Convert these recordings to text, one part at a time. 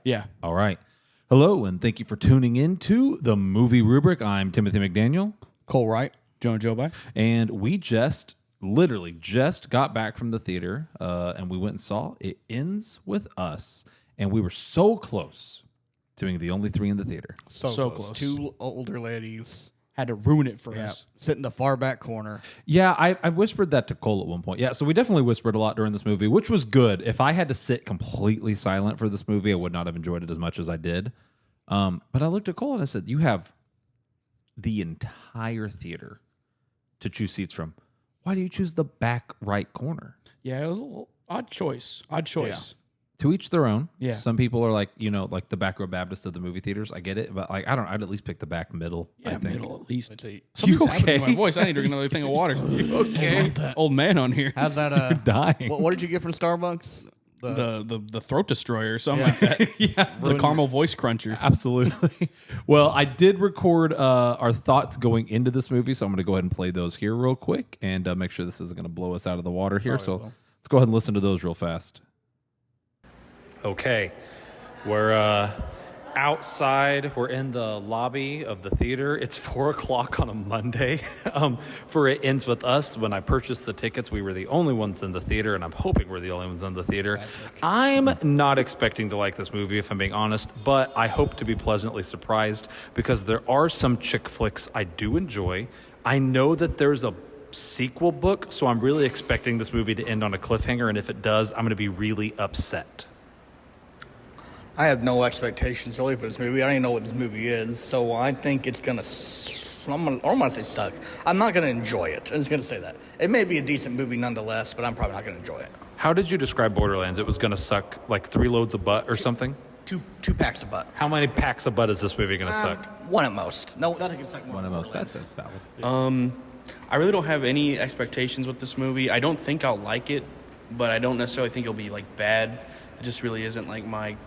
Yeah. All right. Hello, and thank you for tuning in to the Movie Rubric. I'm Timothy McDaniel. Cole Wright. Jonah Jovi. And we literally just got back from the theater, and we went and saw It Ends With Us. And we were so close to being the only three in the theater. So close. Two older ladies. Had to ruin it for us. Sit in the far back corner. Yeah, I whispered that to Cole at one point. Yeah, so we definitely whispered a lot during this movie, which was good. If I had to sit completely silent for this movie, I would not have enjoyed it as much as I did. But I looked at Cole and I said, you have the entire theater to choose seats from. Why do you choose the back right corner? Yeah, it was a little odd choice. To each their own. Yeah. Some people are like, like the back row Baptist of the movie theaters. I get it. But like, I'd at least pick the back middle. Yeah, I think. middle at least. You Something's happening okay? to my voice. I need to drink another thing of water. Okay. Old man on here. How's that? Dying. What did you get from Starbucks? The throat destroyer or something like that. Yeah. The caramel voice cruncher. Absolutely. Well, I did record our thoughts going into this movie, so I'm going to go ahead and play those here real quick and make sure this isn't going to blow us out of the water here. So let's go ahead and listen to those real fast. Okay, we're outside. We're in the lobby of the theater. It's 4:00 on a Monday. For It Ends With Us. When I purchased the tickets, we were the only ones in the theater, and I'm hoping we're the only ones in the theater. I'm not expecting to like this movie, if I'm being honest, but I hope to be pleasantly surprised because there are some chick flicks I do enjoy. I know that there's a sequel book, so I'm really expecting this movie to end on a cliffhanger, and if it does, I'm going to be really upset. I have no expectations really for this movie. I don't even know what this movie is, so I think it's gonna. I'm gonna say suck. I'm not gonna enjoy it. I'm just gonna say that it may be a decent movie nonetheless, but I'm probably not gonna enjoy it. How did you describe Borderlands? It was going to suck like 3 loads of butt or something? Two packs of butt. How many packs of butt is this movie going to suck? One at most. No, nothing can suck more. One at than most. Borderlands. That's valid. I really don't have any expectations with this movie. I don't think I'll like it, but I don't necessarily think it'll be like bad. It just really isn't like my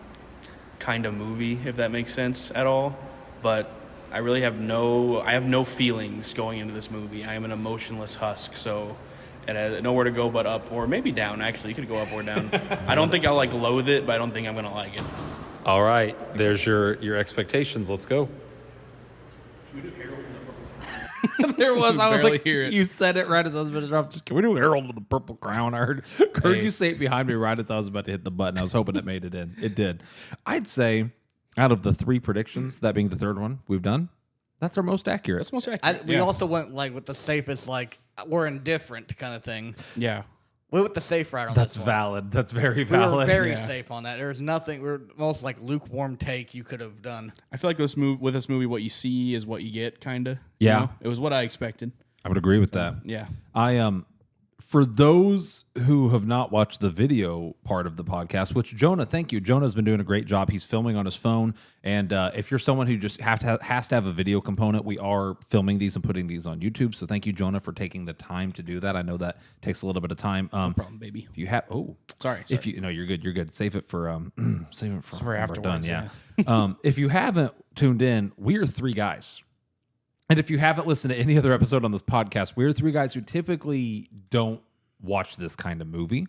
kind of movie, if that makes sense at all. But I really have no feelings going into this movie. I am an emotionless husk, so it has nowhere to go but up, or maybe down. Actually, you could go up or down. I don't think I'll like loathe it, but I don't think I'm gonna like it. All right. There's your expectations. Let's go. There was. I was barely like, hear it. you said it right as I was about to drop. Can we do Harold with the Purple Crown? I heard you say it behind me right as I was about to hit the button. I was hoping it made it in. It did. I'd say out of the 3 predictions, that being the third one we've done, that's our most accurate. That's most accurate. We also went like with the safest, like we're indifferent kind of thing. Yeah. We went with the safe route on That's this one. valid. That's very We valid. were very Yeah. safe on that. There's nothing. We're most like lukewarm take you could have done. I feel like with this movie, what you see is what you get, kind of. Yeah. It was what I expected. I would agree with that. Yeah. For those who have not watched the video part of the podcast, which Jonah, thank you. Jonah's been doing a great job. He's filming on his phone. And if you're someone who just has to have a video component, we are filming these and putting these on YouTube. So thank you, Jonah, for taking the time to do that. I know that takes a little bit of time. No problem, baby. If you have, Sorry. if you you're good. You're good. Save it for save it for afterwards, Done, yeah. If you haven't tuned in, we are 3 guys. And if you haven't listened to any other episode on this podcast, we're 3 guys who typically don't watch this kind of movie.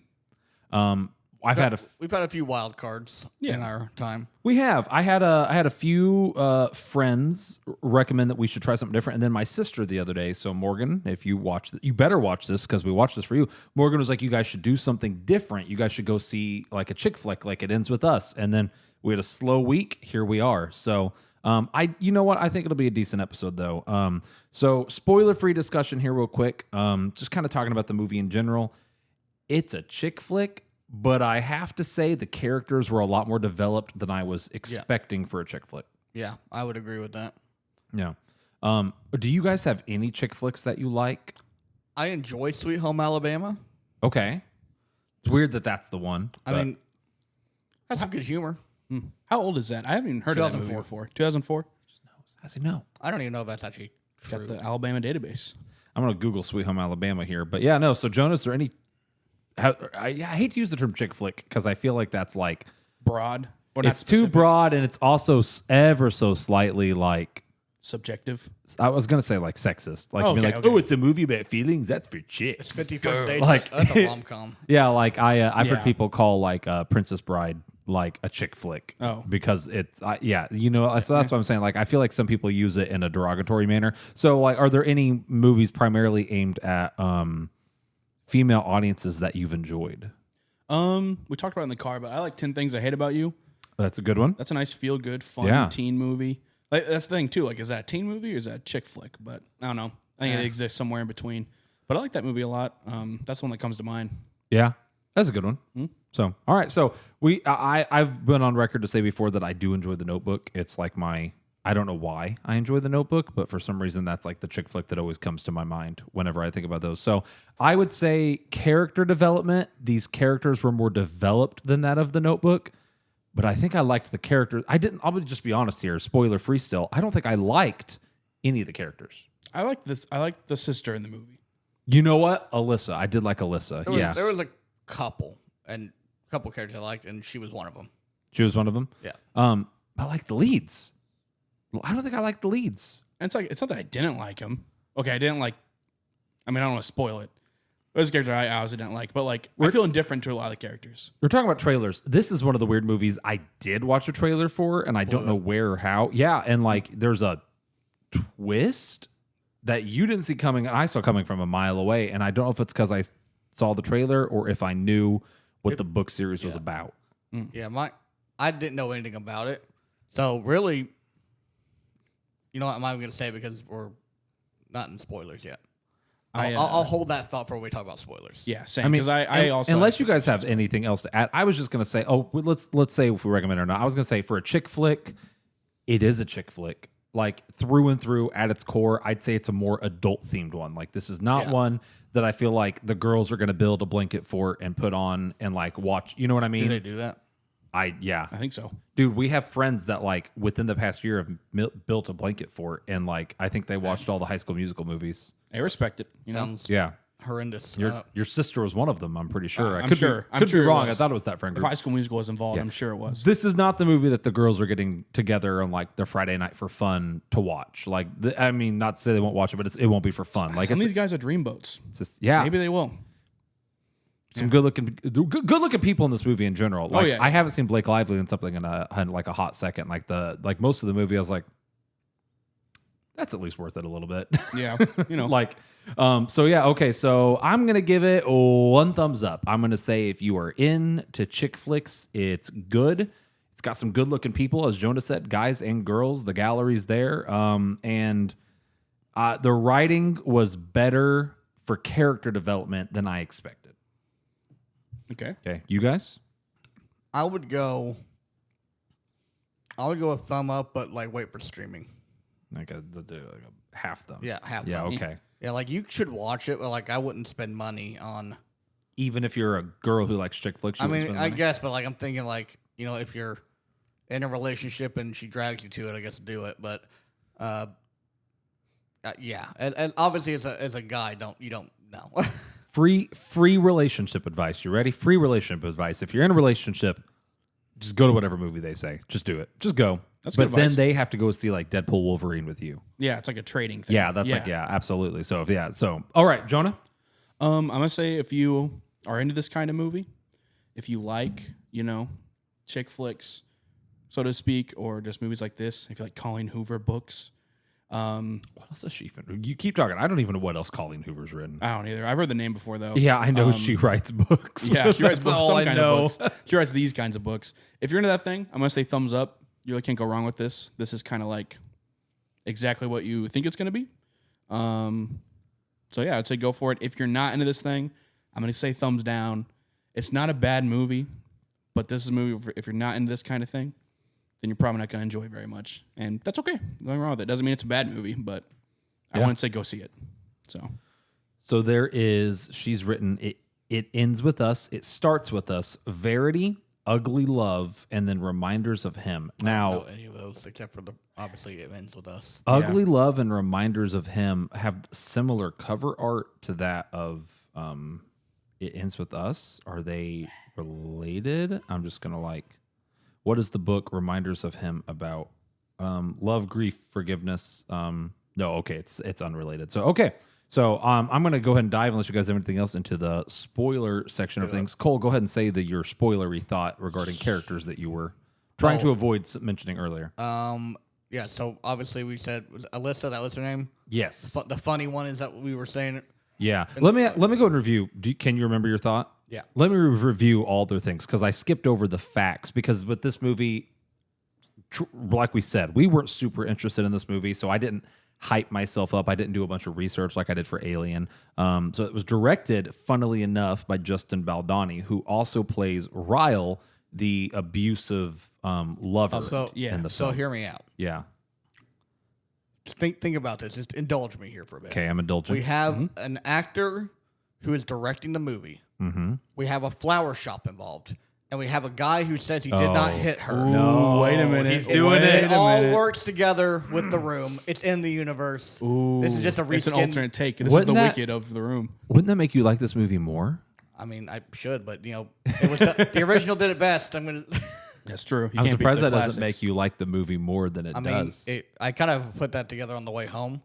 We've had a few wild cards in our time. We have. I had a few friends recommend that we should try something different, and then my sister the other day. So Morgan, if you watch, you better watch this because we watched this for you. Morgan was like, "You guys should do something different. You guys should go see like a chick flick, like It Ends With Us." And then we had a slow week. Here we are. So. You know what? I think it'll be a decent episode though. So spoiler-free discussion here real quick. Just kind of talking about the movie in general. It's a chick flick, but I have to say the characters were a lot more developed than I was expecting for a chick flick. Yeah, I would agree with that. Yeah. Do you guys have any chick flicks that you like? I enjoy Sweet Home Alabama. Okay. It's weird that that's the one. I mean, has some good humor. How old is that? I haven't even heard of that movie before. 2004? How's he know? I don't even know if that's actually true. Got the Alabama database. I'm going to Google Sweet Home Alabama here. But yeah, no. So, Jonah, is there any... I hate to use the term chick flick because I feel like that's like... Broad. Or It's too broad, and it's also ever so slightly like... Subjective. I was going to say like sexist. Like, Okay, be like, okay. oh, it's a movie about feelings? That's for chicks. It's 50 First Dates. Like- That's a rom-com. Yeah, like I've Yeah. heard people call like Princess Bride like a chick flick. Oh. Because it's yeah, so that's what I'm saying. Like I feel like some people use it in a derogatory manner. So like, are there any movies primarily aimed at female audiences that you've enjoyed? We talked about it in the car, but I like 10 Things I Hate About You. That's a good one. That's a nice feel good, fun teen movie. Like that's the thing too. Like, is that a teen movie or is that a chick flick? But I don't know. I think it exists somewhere in between. But I like that movie a lot. That's the one that comes to mind. Yeah, that's a good one. So, all right. So I've been on record to say before that I do enjoy The Notebook. It's like I don't know why I enjoy The Notebook, but for some reason that's like the chick flick that always comes to my mind whenever I think about those. So I would say character development. These characters were more developed than that of The Notebook, but I think I liked the characters. I'll just be honest here. Spoiler free still. I don't think I liked any of the characters. I like this. I like the sister in the movie. You know what? Alyssa. I did like Alyssa. There was a couple characters I liked, and she was one of them. She was one of them? Yeah. I like the leads. I don't think I like the leads. And it's not that I didn't like him. Okay, I didn't like. I mean, I don't want to spoil it. There's a character I obviously didn't like, but like I feel indifferent to a lot of the characters. We're talking about trailers. This is one of the weird movies I did watch a trailer for, and I don't know where or how. Yeah, and like there's a twist that you didn't see coming, and I saw coming from a mile away, and I don't know if it's because I saw the trailer or if I knew what the book series was about. Yeah, I didn't know anything about it, so really, you know what, I'm not even going to say because we're not in spoilers yet. I'll hold that thought for when we talk about spoilers. Yeah, same. Because I also unless you guys have anything else to add, I was just going to say, let's say if we recommend it or not. I was going to say for a chick flick, it is a chick flick. Like through and through at its core, I'd say it's a more adult themed one. Like this is not one that I feel like the girls are going to build a blanket fort and put on and like watch. You know what I mean? Do they do that? I think so. Dude, we have friends that like within the past year have built a blanket fort, and like I think they watched all the High School Musical movies. I respect it. You know? Sounds horrendous. Your sister was one of them. I'm pretty sure. I'm sure. Could be wrong. I thought it was that friend If group. High School Musical was involved, I'm sure it was. This is not the movie that the girls are getting together on like their Friday night for fun to watch. Like, I mean, not to say they won't watch it, but it won't be for fun. Like, some of these guys are dreamboats. It's just, maybe they will. Some good looking people in this movie in general. Like, I haven't seen Blake Lively in something in a hot second. Like most of the movie, I was like, that's at least worth it a little bit. Yeah, you know, like. So yeah, okay. So I'm gonna give it 1 thumbs up. I'm gonna say if you are into chick flicks, it's good. It's got some good looking people, as Jonah said, guys and girls. The gallery's there, and the writing was better for character development than I expected. Okay, you guys? I would go a thumb up, but like wait for streaming. Like a half thumb. Yeah, half Yeah, thumb. okay. Yeah, like you should watch it, but like I wouldn't spend money on. Even if you're a girl who likes chick flicks, I mean, I guess, but like I'm thinking, like if you're in a relationship and she drags you to it, I guess do it. But yeah, and obviously as a guy, you don't know. Free relationship advice. You ready? Free relationship advice. If you're in a relationship, just go to whatever movie they say. Just do it. Just go. That's but good advice. Then they have to go see like Deadpool Wolverine with you. Yeah, it's like a trading thing. Yeah, that's absolutely. So all right, Jonah. I'm gonna say if you are into this kind of movie, if you like, chick flicks, so to speak, or just movies like this, if you like Coleen Hoover books. What else is she? You keep talking. I don't even know what else Coleen Hoover's written. I don't either. I've heard the name before though. Yeah, I know she writes books. Yeah, she writes books. Some kind of books. She writes these kinds of books. If you're into that thing, I'm gonna say thumbs up. You really can't go wrong with this. This is kind of like exactly what you think it's gonna be. So yeah, I'd say go for it. If you're not into this thing, I'm gonna say thumbs down. It's not a bad movie, but this is a movie if you're not into this kind of thing, then you're probably not gonna enjoy very much, and that's okay. Nothing wrong with it. Doesn't mean it's a bad movie, but I wouldn't say go see it. So there is. She's written it. It ends with us. It starts with us. Verity. Ugly Love, and then Reminders of Him. Now, I don't know any of those except for obviously it ends with us. Ugly Love and Reminders of Him have similar cover art to that of It Ends with Us. Are they related? I'm just gonna what is the book Reminders of Him about? Love, grief, forgiveness. No, okay, it's unrelated. So okay. So I'm going to go ahead and dive, unless you guys have anything else, into the spoiler section of things. Cole, go ahead and say your spoilery thought regarding characters that you were trying to avoid mentioning earlier. Yeah, so obviously we said was Alyssa, that was her name? Yes. But the funny one is that we were saying... Yeah. Let me go and review. Can you remember your thought? Yeah. Let me review all their things, because I skipped over the facts, because with this movie, like we said, we weren't super interested in this movie, so I didn't hype myself up. I didn't do a bunch of research like I did for Alien. So it was directed, funnily enough, by Justin Baldoni, who also plays Ryle, the abusive lover in the film. So hear me out. Yeah. Just think about this. Just indulge me here for a bit. Okay, I'm indulgent. We have an actor who is directing the movie. Mm-hmm. We have a flower shop involved. And we have a guy who says he did not hit her. No, wait a minute. He's doing it. It all works together with The Room. It's in the universe. Ooh, this is just a reskin. It's an alternate take. This is the Wicked of The Room. Wouldn't that make you like this movie more? I mean, I should, but it was the original did it best. I'm gonna. That's true. I'm surprised that doesn't make you like the movie more than it does. I kind of put that together on the way home.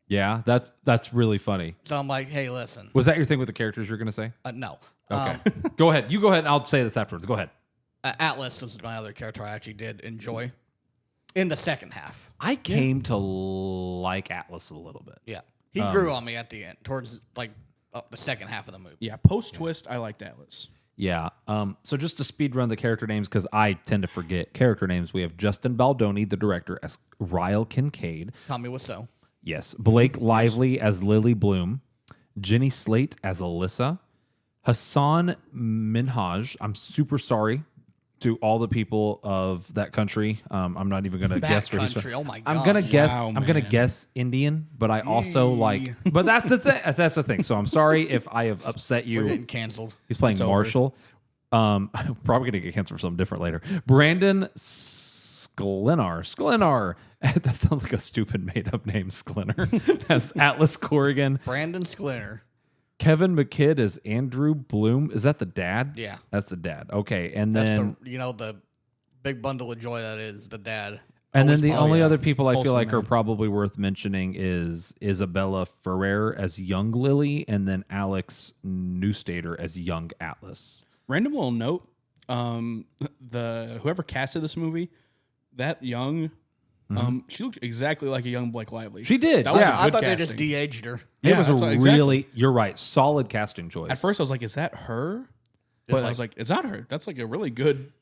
Yeah, that's really funny. So I'm like, hey, listen. Was that your thing with the characters you're going to say? No. Okay. Go ahead. You go ahead, and I'll say this afterwards. Go ahead. Atlas was my other character I actually did enjoy in the second half. I came to like Atlas a little bit. Yeah. He grew on me at the end, towards the second half of the movie. Yeah, post-twist, I liked Atlas. Yeah. So just to speed run the character names, because I tend to forget character names, we have Justin Baldoni, the director, as Ryle Kincaid. Tommy Wiseau. Yes. Blake Lively as Lily Bloom. Jenny Slate as Alyssa. Hassan Minhaj. I'm super sorry to all the people of that country. I'm not even going to guess where he's from. Oh my god! I'm going to guess. Wow, I'm going to guess Indian, but I also like. But that's the thing. That's the thing. So I'm sorry if I have upset you. We're getting canceled. He's playing Marshall. I'm probably going to get canceled for something different later. Brandon Sklenar. That sounds like a stupid made-up name. Sklenar as Atlas Corrigan. Brandon Sklenar. Kevin McKidd is Andrew Bloom. Is that the dad? Yeah. That's the dad. Okay. And That's then the big bundle of joy that is the dad. and then the only other people I feel Wholesome like are man. probably worth mentioning is Isabella Ferrer as young Lily, and then Alex Newstater as young Atlas. Random little note: whoever casted this movie, that young, she looked exactly like a young Blake Lively. She did. That was Yeah. a I good thought casting. they just de-aged her. It Yeah, was a that's what- exactly. really, you're right, solid casting choice. At first, I was like, "Is that her?" But I was like, "It's not her." That's like a really good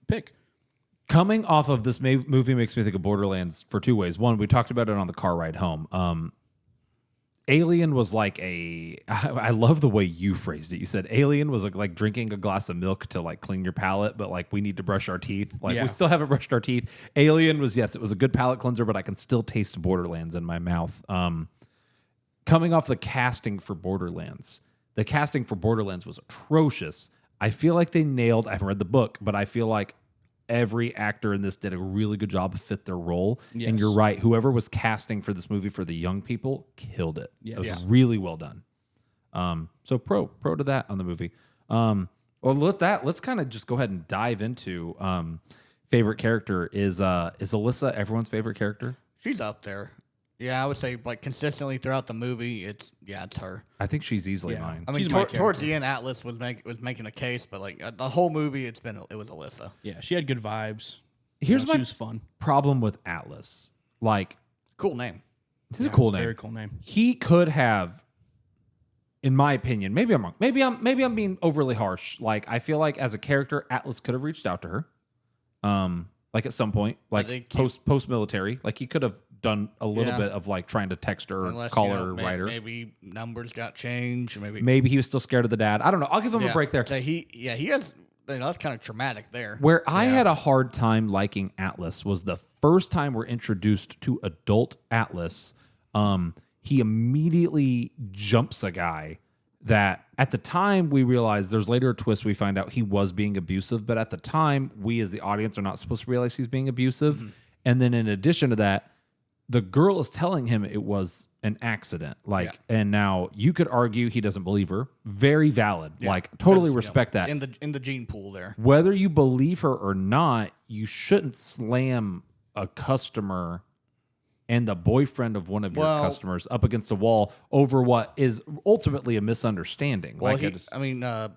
pick. Coming off of this movie makes me think of Borderlands for two ways. One, we talked about it on the car ride home. Alien was like I love the way you phrased it. You said Alien was like drinking a glass of milk to like clean your palate, but like we need to brush our teeth. Like Yeah. we still haven't brushed our teeth. Alien was, yes, it was a good palate cleanser, but I can still taste Borderlands in my mouth. Coming off the casting for Borderlands, the casting for Borderlands was atrocious. I feel like they nailed, I haven't read the book, but I feel like every actor in this did a really good job to fit their role. Yes. And you're right. Whoever was casting for this movie for the young people killed it. Yes. It was Yeah. really well done. So pro to that on the movie. Well, with that, let's kind of just go ahead and dive into favorite character. Is Alyssa everyone's favorite character? She's up there. Yeah, I would say consistently throughout the movie, it's her. I think she's easily Yeah. mine. I mean, She's my towards character. the end, Atlas was making a case, but the whole movie, it was Alyssa. Yeah, she had good vibes. Here's she my was fun. problem with Atlas. Like, Cool name. this is a cool name. Very cool name. He could have, in my opinion, maybe I'm wrong. Maybe I'm being overly harsh. Like, I feel like as a character, Atlas could have reached out to her. Like at some point, like think he- post military, like he could have done a little Yeah. bit of like trying to text her or Unless, call her, write her. Maybe numbers got changed, or maybe Maybe he was still scared of the dad. I don't know. I'll give him a break there. So he has. That's kind of traumatic there. Where I had a hard time liking Atlas was the first time we're introduced to adult Atlas. He immediately jumps a guy that at the time we realized there's later a twist. We find out he was being abusive, but at the time we as the audience are not supposed to realize he's being abusive. Mm-hmm. And then in addition to that, the girl is telling him it was an accident. And now you could argue he doesn't believe her. Very valid. Like, totally respect that. in the gene pool there. Whether you believe her or not, you shouldn't slam a customer and the boyfriend of one of your Well- customers up against a wall over what is ultimately a misunderstanding. Well, Like,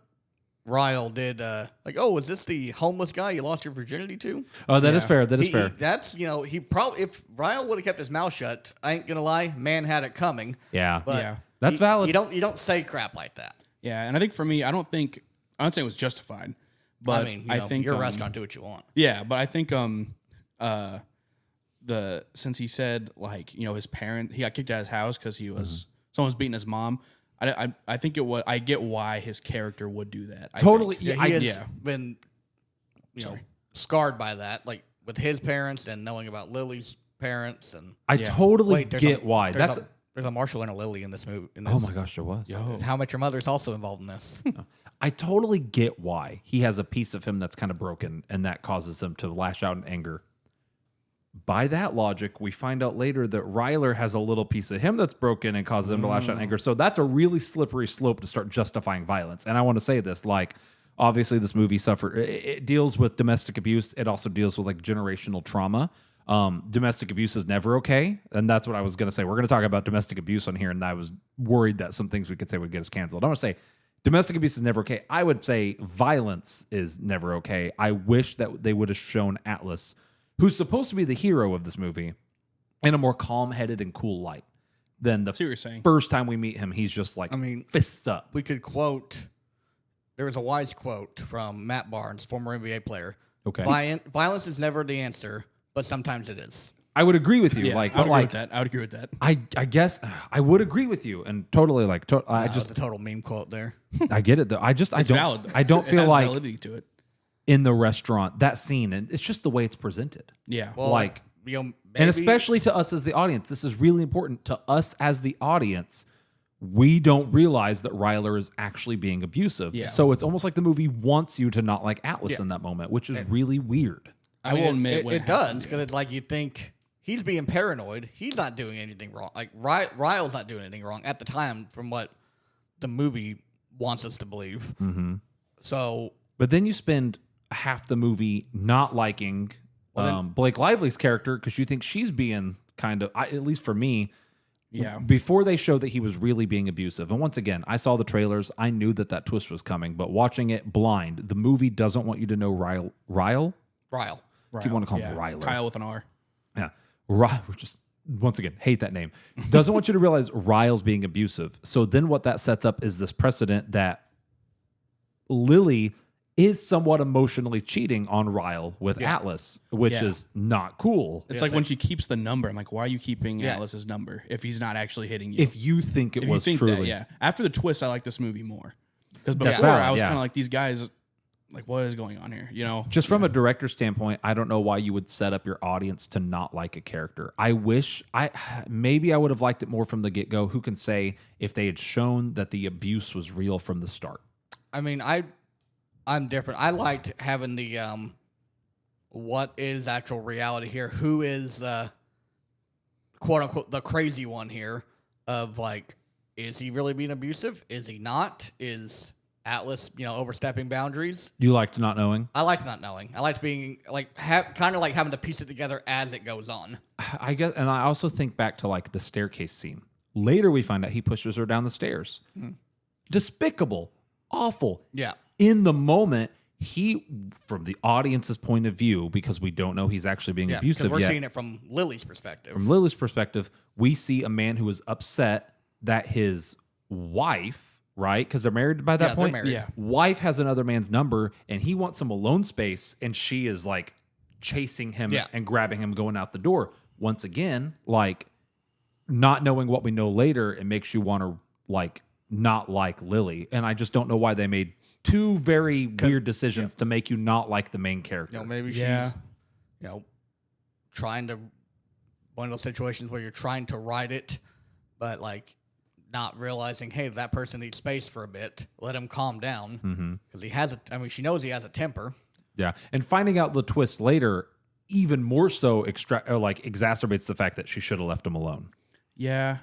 Ryle did like, oh, is this the homeless guy you lost your virginity to? oh, that is Yeah. fair. That is fair. That's he probably if Ryle would have kept his mouth shut, I ain't gonna lie, man had it coming. Yeah. But Yeah. That's valid. You don't say crap like that. Yeah, and I think for me, I don't say it was justified, but I mean, I think you're a restaurant, do what you want. Yeah, but I think since he said like his parent, he got kicked out of his house because he was someone was beating his mom. I think it was. I get why his character would do that. Totally. think. Yeah, he has yeah. been, Sorry. scarred by that, like with his parents and knowing about Lily's parents. And I Yeah. totally there's get why. there's That's. there's a Marshall and a Lily in this movie. In this. Oh my gosh, there was. How Much Your Mother is also involved in this. I totally get why he has a piece of him that's kind of broken, and that causes him to lash out in anger. By that logic, we find out later that Ryler has a little piece of him that's broken and causes him to lash out in anger. So that's a really slippery slope to start justifying violence. And I want to say this, like, obviously this movie it deals with domestic abuse. It also deals with like generational trauma. Domestic abuse is never okay. And that's what I was going to say. We're going to talk about domestic abuse on here. And I was worried that some things we could say would get us canceled. I want to say domestic abuse is never okay. I would say violence is never okay. I wish that they would have shown Atlas, who's supposed to be the hero of this movie, in a more calm-headed and cool light than the See what you're saying. first time we meet him. He's just like, fists up. We could quote. There was a wise quote from Matt Barnes, former NBA player. Okay. Violence is never the answer, but sometimes it is. I would agree with you. Yeah, like, I would but agree like, with that. I would agree with that. I guess I would agree with you, and totally like, I That just was a total meme quote there. I get it though. I It's don't valid. I don't It feel has like validity to it. in the restaurant that scene, and it's just the way it's presented. Yeah. Well, Like, maybe, and especially to us as the audience, this is really important to us as the audience. We don't realize that Ryler is actually being abusive. Yeah. So it's almost like the movie wants you to not like Atlas Yeah. in that moment, which is really weird. I will admit when it it does happens, because it's like you think he's being paranoid. He's not doing anything wrong. Like Ryle's not doing anything wrong at the time, from what the movie wants us to believe. Mm-hmm. So, But then you spend half the movie not liking Blake Lively's character because you think she's being kind of, at least for me, Yeah. before they showed that he was really being abusive. And once again, I saw the trailers. I knew that twist was coming, but watching it blind, the movie doesn't want you to know Ryle. Ryle. If you want to call him Ryler. Kyle with an R. Yeah. Just once again, hate that name. Doesn't want you to realize Ryle's being abusive. So then what that sets up is this precedent that Lily is somewhat emotionally cheating on Ryle with Atlas, which Yeah. is not cool. It's like when she keeps the number. I'm like, why are you keeping Yeah. Atlas's number if he's not actually hitting you? If you think it If was you think truly. that, yeah. After the twist, I like this movie more because That's before valid, I was yeah. kind of like, these guys, like, what is going on here? You know, Just from a director's standpoint, I don't know why you would set up your audience to not like a character. I wish maybe I would have liked it more from the get-go. Who can say if they had shown that the abuse was real from the start? I mean, I'm different. I liked having the what is actual reality here? Who is quote unquote the crazy one here? Of like, is he really being abusive? Is he not? Is Atlas, overstepping boundaries? You liked not knowing? I liked not knowing. I liked being like kind of like having to piece it together as it goes on. I guess, and I also think back to like the staircase scene. Later, we find out he pushes her down the stairs. Despicable, awful. Yeah. In the moment, from the audience's point of view, because we don't know he's actually being Yeah, abusive because we're yet. seeing it from Lily's perspective. From Lily's perspective, we see a man who is upset that his wife, right? Because they're married by that Yeah, point. they're married. Yeah. Wife has another man's number, and he wants some alone space, and she is like chasing him Yeah. and grabbing him, going out the door. Once again, like not knowing what we know later, it makes you want to like not like Lily. And I just don't know why they made two very weird decisions to make you not like the main character. Maybe Yeah. she's, trying to, one of those situations where you're trying to write it, but like not realizing, hey, that person needs space for a bit. Let him calm down. Because he has she knows he has a temper. Yeah, and finding out the twist later even more so exacerbates the fact that she should have left him alone. yeah.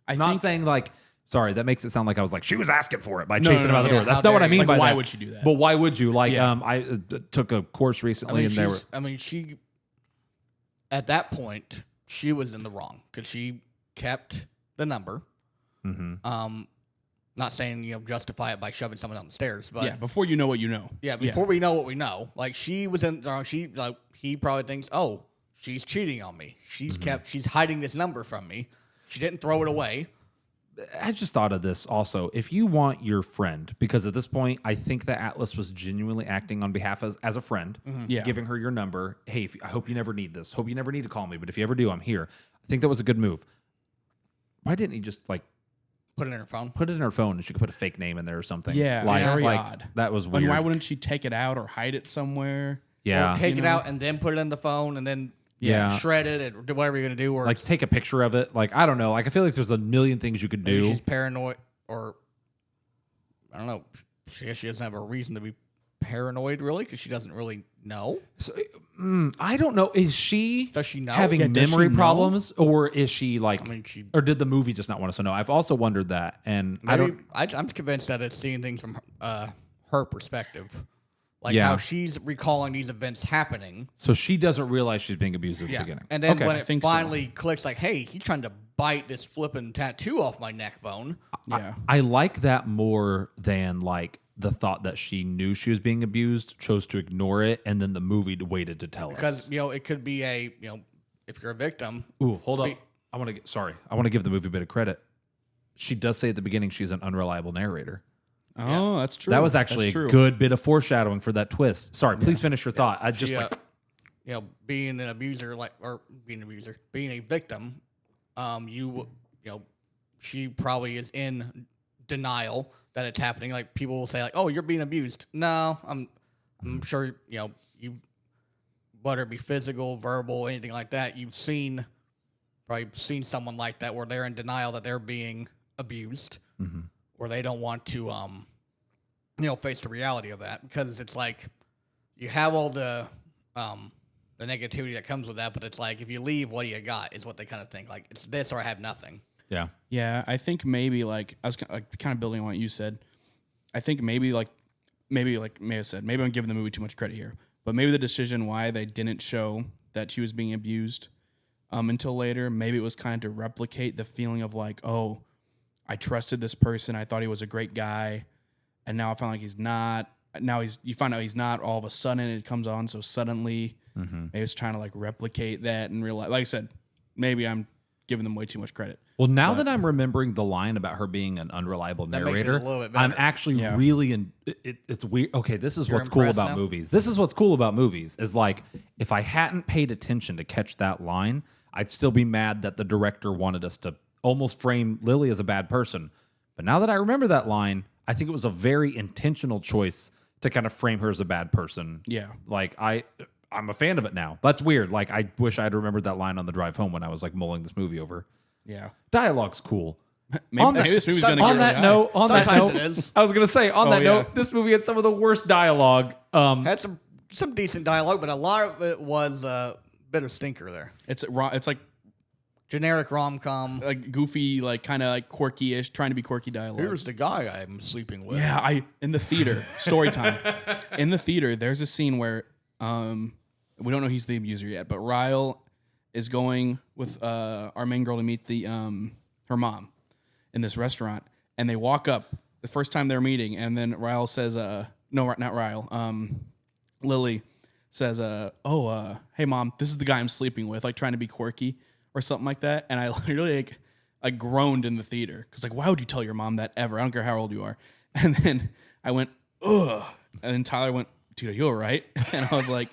I'm not saying like, sorry, that makes it sound like I was like, she was asking for it by No, chasing no, him out the no. door. Yeah, That's how not what I dare mean you. by Like, why that. would she do that? But why would you? Like, Yeah. I took a course recently, and they were She at that point, she was in the wrong because she kept the number. Not saying justify it by shoving someone down the stairs, but Yeah, before you know what you know. yeah, before we know what we know, like she was in. He probably thinks, oh, she's cheating on me. She's hiding this number from me. She didn't throw it away. I just thought of this also. If you want your friend, because at this point, I think that Atlas was genuinely acting on behalf as a friend, Yeah. giving her your number. Hey, I hope you never need this. Hope you never need to call me. But if you ever do, I'm here. I think that was a good move. Why didn't he just Put it in her phone. put it in her phone and she could put a fake name in there or something? Yeah, very odd. That was weird. And why wouldn't she take it out or hide it somewhere? Yeah. Or take it out and then put it in the phone and then shred it or do whatever you're gonna do. Or like take a picture of it. Like, I don't know. Like, I feel like there's a million things you could maybe do. she's paranoid, or I don't know. She doesn't have a reason to be paranoid, really, because she doesn't really know. So, I don't know. Is she Does she know? having Yeah, does memory she know? problems, or is she like? I mean, or did the movie just not want us to know? I've also wondered that, and I'm convinced that it's seeing things from her perspective, like Yeah. how she's recalling these events happening. So she doesn't realize she's being abused at the beginning. And then Okay. when I it think so. finally clicks, like, hey, he's trying to bite this flipping tattoo off my neck bone. Yeah. I like that more than like the thought that she knew she was being abused, chose to ignore it, and then the movie waited to tell Because, us. it could be if you're a victim. Ooh, hold up. I want to give the movie a bit of credit. She does say at the beginning she's an unreliable narrator. Oh, that's true. That was actually That's true. a good bit of foreshadowing for that twist. Sorry, please finish your thought. I just Being an abuser, being a victim, she probably is in denial that it's happening. Like, people will say, like, "Oh, you're being abused." No, I'm sure you whether it be physical, verbal, anything like that. You've probably seen someone like that where they're in denial that they're being abused, where they don't want to face the reality of that, because it's like you have all the negativity that comes with that, but it's like, if you leave, what do you got? Is what they kind of think. Like, it's this or I have nothing. Yeah. Yeah, I think maybe I was kind of building on what you said. I think maybe Maya said, maybe I'm giving the movie too much credit here, but maybe the decision why they didn't show that she was being abused until later, maybe it was kind of to replicate the feeling of like, oh, I trusted this person, I thought he was a great guy, and now I found like he's not. Now you find out he's not all of a sudden. It comes on so suddenly. Maybe it's trying to like replicate that and realize. Like I said, maybe I'm giving them way too much credit. Well, now that I'm remembering the line about her being an unreliable That makes it narrator, a little bit better. I'm actually really it's weird. Okay, this is You're what's cool impressed about now? movies. This is what's cool about movies is like, if I hadn't paid attention to catch that line, I'd still be mad that the director wanted us to almost frame Lily as a bad person. But now that I remember that line, I think it was a very intentional choice to kind of frame her as a bad person. Yeah. Like, I'm a fan of it now. That's weird. Like, I wish I'd remembered that line on the drive home when I was like mulling this movie over. Yeah. Dialogue's cool. Maybe this movie's gonna on get that really note, high. on that Sometimes note, it is. I was gonna say on that yeah. note, this movie had some of the worst dialogue. Had some decent dialogue, but a lot of it was a bit of stinker there. It's like Generic rom-com. goofy, like kind of like quirky-ish, trying to be quirky dialogue. Here's the guy I'm sleeping with. Yeah, in the theater, story time. In the theater, there's a scene where we don't know he's the abuser yet, but Ryle is going with our main girl to meet her mom in this restaurant, and they walk up the first time they're meeting, and then Ryle says, no, not Ryle, Lily says, hey mom, this is the guy I'm sleeping with, like trying to be quirky or something like that, and I literally I groaned in the theater because like, why would you tell your mom that ever? I don't care how old you are. And then I went, ugh, and then Tyler went, dude, are you all right? And I was like,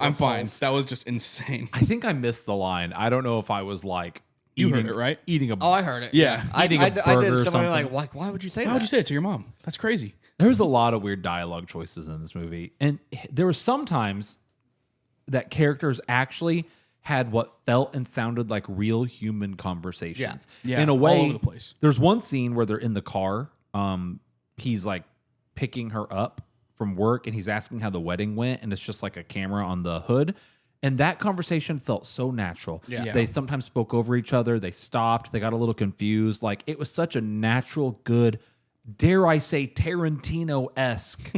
I'm fine. That was just insane. I think I missed the line. I don't know if I was like You eating, heard it, right? Eating a. Oh, I heard it. Yeah. I Eating a did burger or something something. like, why would you say Why that? would you say it to your mom? That's crazy. There was a lot of weird dialogue choices in this movie, and there were sometimes that characters actually had what felt and sounded like real human conversations. Yeah, in a way, all over the place. There's one scene where they're in the car. He's like picking her up from work, and he's asking how the wedding went, and it's just like a camera on the hood. And that conversation felt so natural. Yeah. They sometimes spoke over each other. They stopped. They got a little confused. Like, it was such a natural, good, dare I say, Tarantino-esque,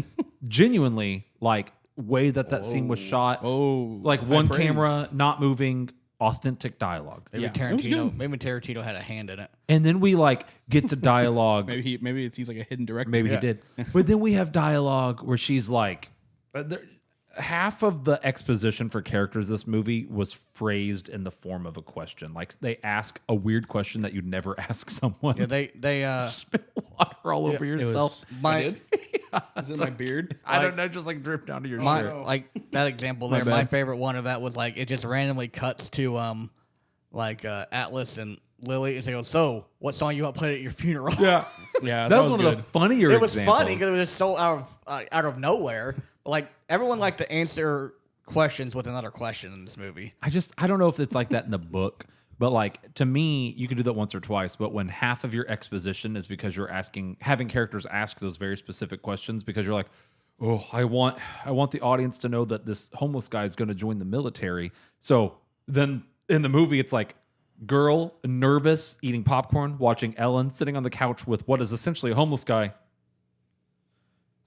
genuinely, like, way that scene was shot. Oh, Like, high one praise. camera not moving, authentic dialogue. Maybe Yeah, it was Tarantino had a hand in it. And then we like get to dialogue. maybe he's like a hidden director. Maybe he did. But then we have dialogue where she's like, half of the exposition for characters this movie was phrased in the form of a question. Like they ask a weird question that you'd never ask someone. Yeah, they Spit water all over yourself. Is it my beard? I don't know, just like drip down to your My, shirt. like that example there. My favorite one of that was like it just randomly cuts to Atlas and Lily, and they go, "So, what song you want played at your funeral?" Yeah, Yeah, that was one good. of the funnier. It was examples. funny because it was just so out of nowhere. Like everyone liked to answer questions with another question in this movie. I don't know if it's like that in the book, but like to me, you can do that once or twice. But when half of your exposition is because you're having characters ask those very specific questions because you're like, oh, I want the audience to know that this homeless guy is going to join the military. So then in the movie, it's like girl nervous eating popcorn, watching Ellen sitting on the couch with what is essentially a homeless guy.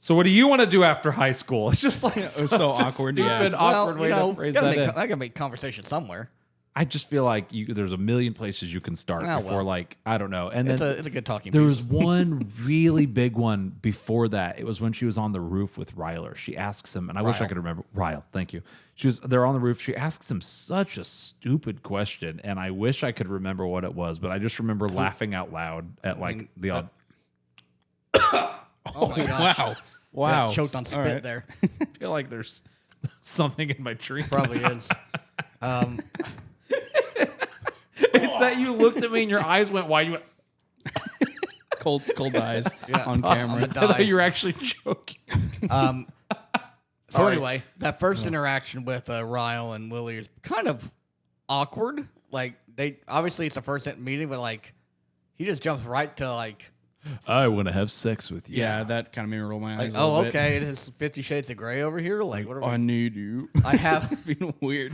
So what do you want to do after high school? It's just like it was so awkward. Stupid, Yeah. awkward way to phrase that. I gotta make conversation somewhere. I just feel like there's a million places you can start before, like, I don't know. And then It's a good talking there piece. was one really big one before that. It was when she was on the roof with Ryler. She asks him, and I wish I could remember. Ryle, thank you. They're on the roof. She asks him such a stupid question, and I wish I could remember what it was, but I just remember laughing out loud at like the odd. Oh my gosh. Wow. Yeah, choked on spit there. I feel like there's something in my tree. Probably is. It's that you looked at me and your eyes went wide. You went, Cold eyes Yeah. on camera. I'm I thought die. you were actually joking. So Sorry. anyway, that first interaction with Ryle and Lily is kind of awkward. Like they obviously it's the first meeting, but like he just jumps right to like I want to have sex with you. Yeah, that kind of made me roll my eyes. a oh little bit. okay, it is 50 Shades of Grey over here. Like what are I we? need you. I have Being weird.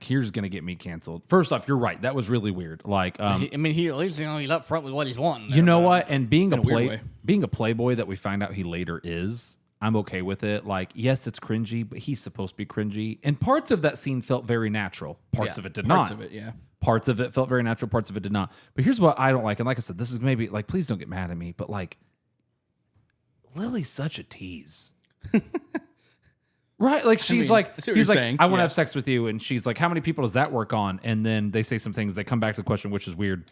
Here's gonna get me canceled. First off, you're right. That was really weird. Like, he at least he's up front with what he's wanting. you know but- what? And being In a weird way. being a playboy that we find out he later is, I'm okay with it. Like, yes, it's cringy, but he's supposed to be cringy. And parts of that scene felt very natural. Parts Yeah, of it did Parts not. of it, yeah. Parts of it felt very natural. Parts of it did not. But here's what I don't like. And like I said, this is maybe like, please don't get mad at me. But like, Lily's such a tease. Right? Like she's mean, like, I see what he's you're like, saying. I want to Yeah. have sex with you. And she's like, how many people does that work on? And then they say some things. They come back to the question, which is weird.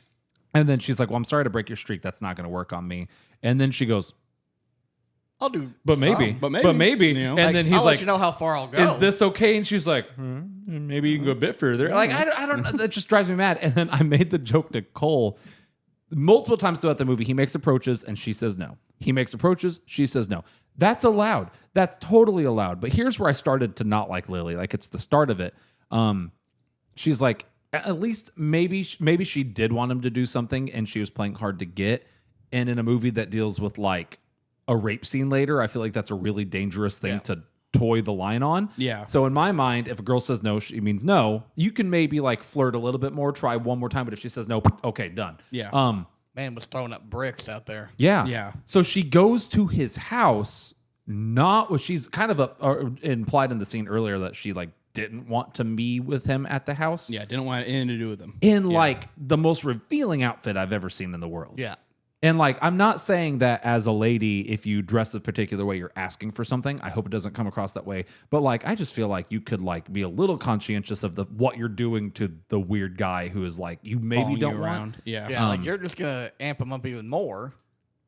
And then she's like, well, I'm sorry to break your streak. That's not going to work on me. And then she goes, I'll do. but maybe, some. But maybe, you know? And Like, then he's I'll like, let you know how far I'll go. is this okay? And she's like, maybe you can go a bit further. Like, I don't know. That just drives me mad. And then I made the joke to Cole multiple times throughout the movie. He makes approaches and she says no. He makes approaches. She says no. That's allowed. That's totally allowed. But here's where I started to not like Lily. Like, it's the start of it. She's like, at least maybe she did want him to do something and she was playing hard to get. And in a movie that deals with like a rape scene later, I feel like that's a really dangerous thing to toy the line on. Yeah. So in my mind, if a girl says no, she means no. You can maybe like flirt a little bit more, try one more time. But if she says no, okay, done. Yeah. Man was throwing up bricks out there. Yeah. Yeah. So she goes to his house, she's kind of implied in the scene earlier that she like didn't want to be with him at the house. Yeah, didn't want anything to do with him. In like the most revealing outfit I've ever seen in the world. Yeah. And like, I'm not saying that as a lady, if you dress a particular way, you're asking for something. I hope it doesn't come across that way. But like, I just feel like you could like be a little conscientious of what you're doing to the weird guy who is like, you maybe Following don't you want. around. Yeah. Yeah, like you're just gonna amp him up even more.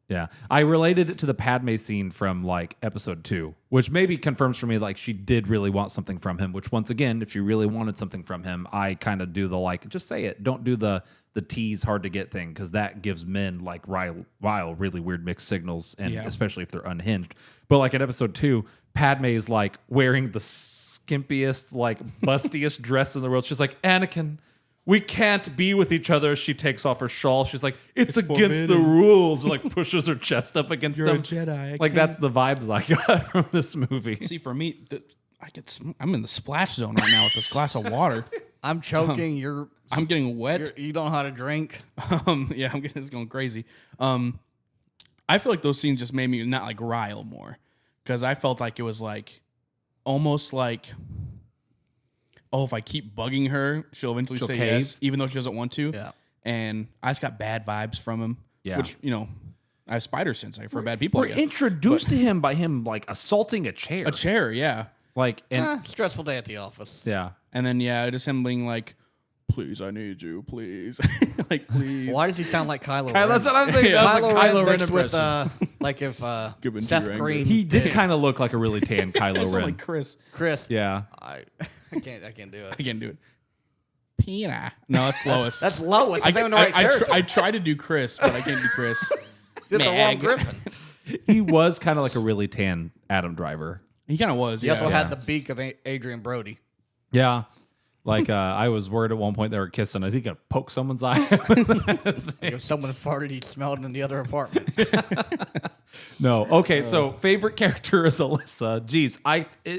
Yeah. I related it to the Padme scene from like episode 2, which maybe confirms for me like she did really want something from him, which once again, if she really wanted something from him, I kind of do the like, just say it. Don't do the tease hard to get thing, because that gives men like Ryle really weird mixed signals, and especially if they're unhinged. But like in episode 2, Padme is like wearing the skimpiest, like bustiest dress in the world. She's like, Anakin, we can't be with each other. She takes off her shawl. She's like, it's against the rules. Like pushes her chest up against You're him. a Jedi. Like that's the vibes I got from this movie. See, for me, I'm in the splash zone right now with this glass of water. I'm choking. I'm getting wet. You don't know how to drink. Yeah, it's going crazy. I feel like those scenes just made me not like Ryle more, because I felt like it was like almost like oh, if I keep bugging her, she'll eventually say cave. yes, even though she doesn't want to. Yeah. And I just got bad vibes from him. Yeah. Which, I have spider sense for bad people, We're I guess. introduced to him by him like assaulting a chair. A chair, yeah. Like, and Stressful day at the office. yeah. And then, just him being like, please, I need you, please. Like, please. Why does he sound like Kylo Ren? That's what I'm saying. That was a Kylo Ren mixed with, impression. like if Give in to Seth your anger. Green. He did kind of look like a really tan Kylo I sound Ren. like Chris. Chris. Yeah. I can't do it. I can't do it. Peanut. No, that's Lois. That's Lois. That's not even the right character. I try to do Chris, but I can't do Chris. Did the wrong Meg. Griffin. He was kind of like a really tan Adam Driver. He kind of was, He yeah. also had the beak of Adrian Brody. Yeah. Like, I was worried at one point they were kissing. I think he could poke someone's eye. Like if someone farted, he smelled it in the other apartment. No. Okay, so favorite character is Alyssa. Jeez,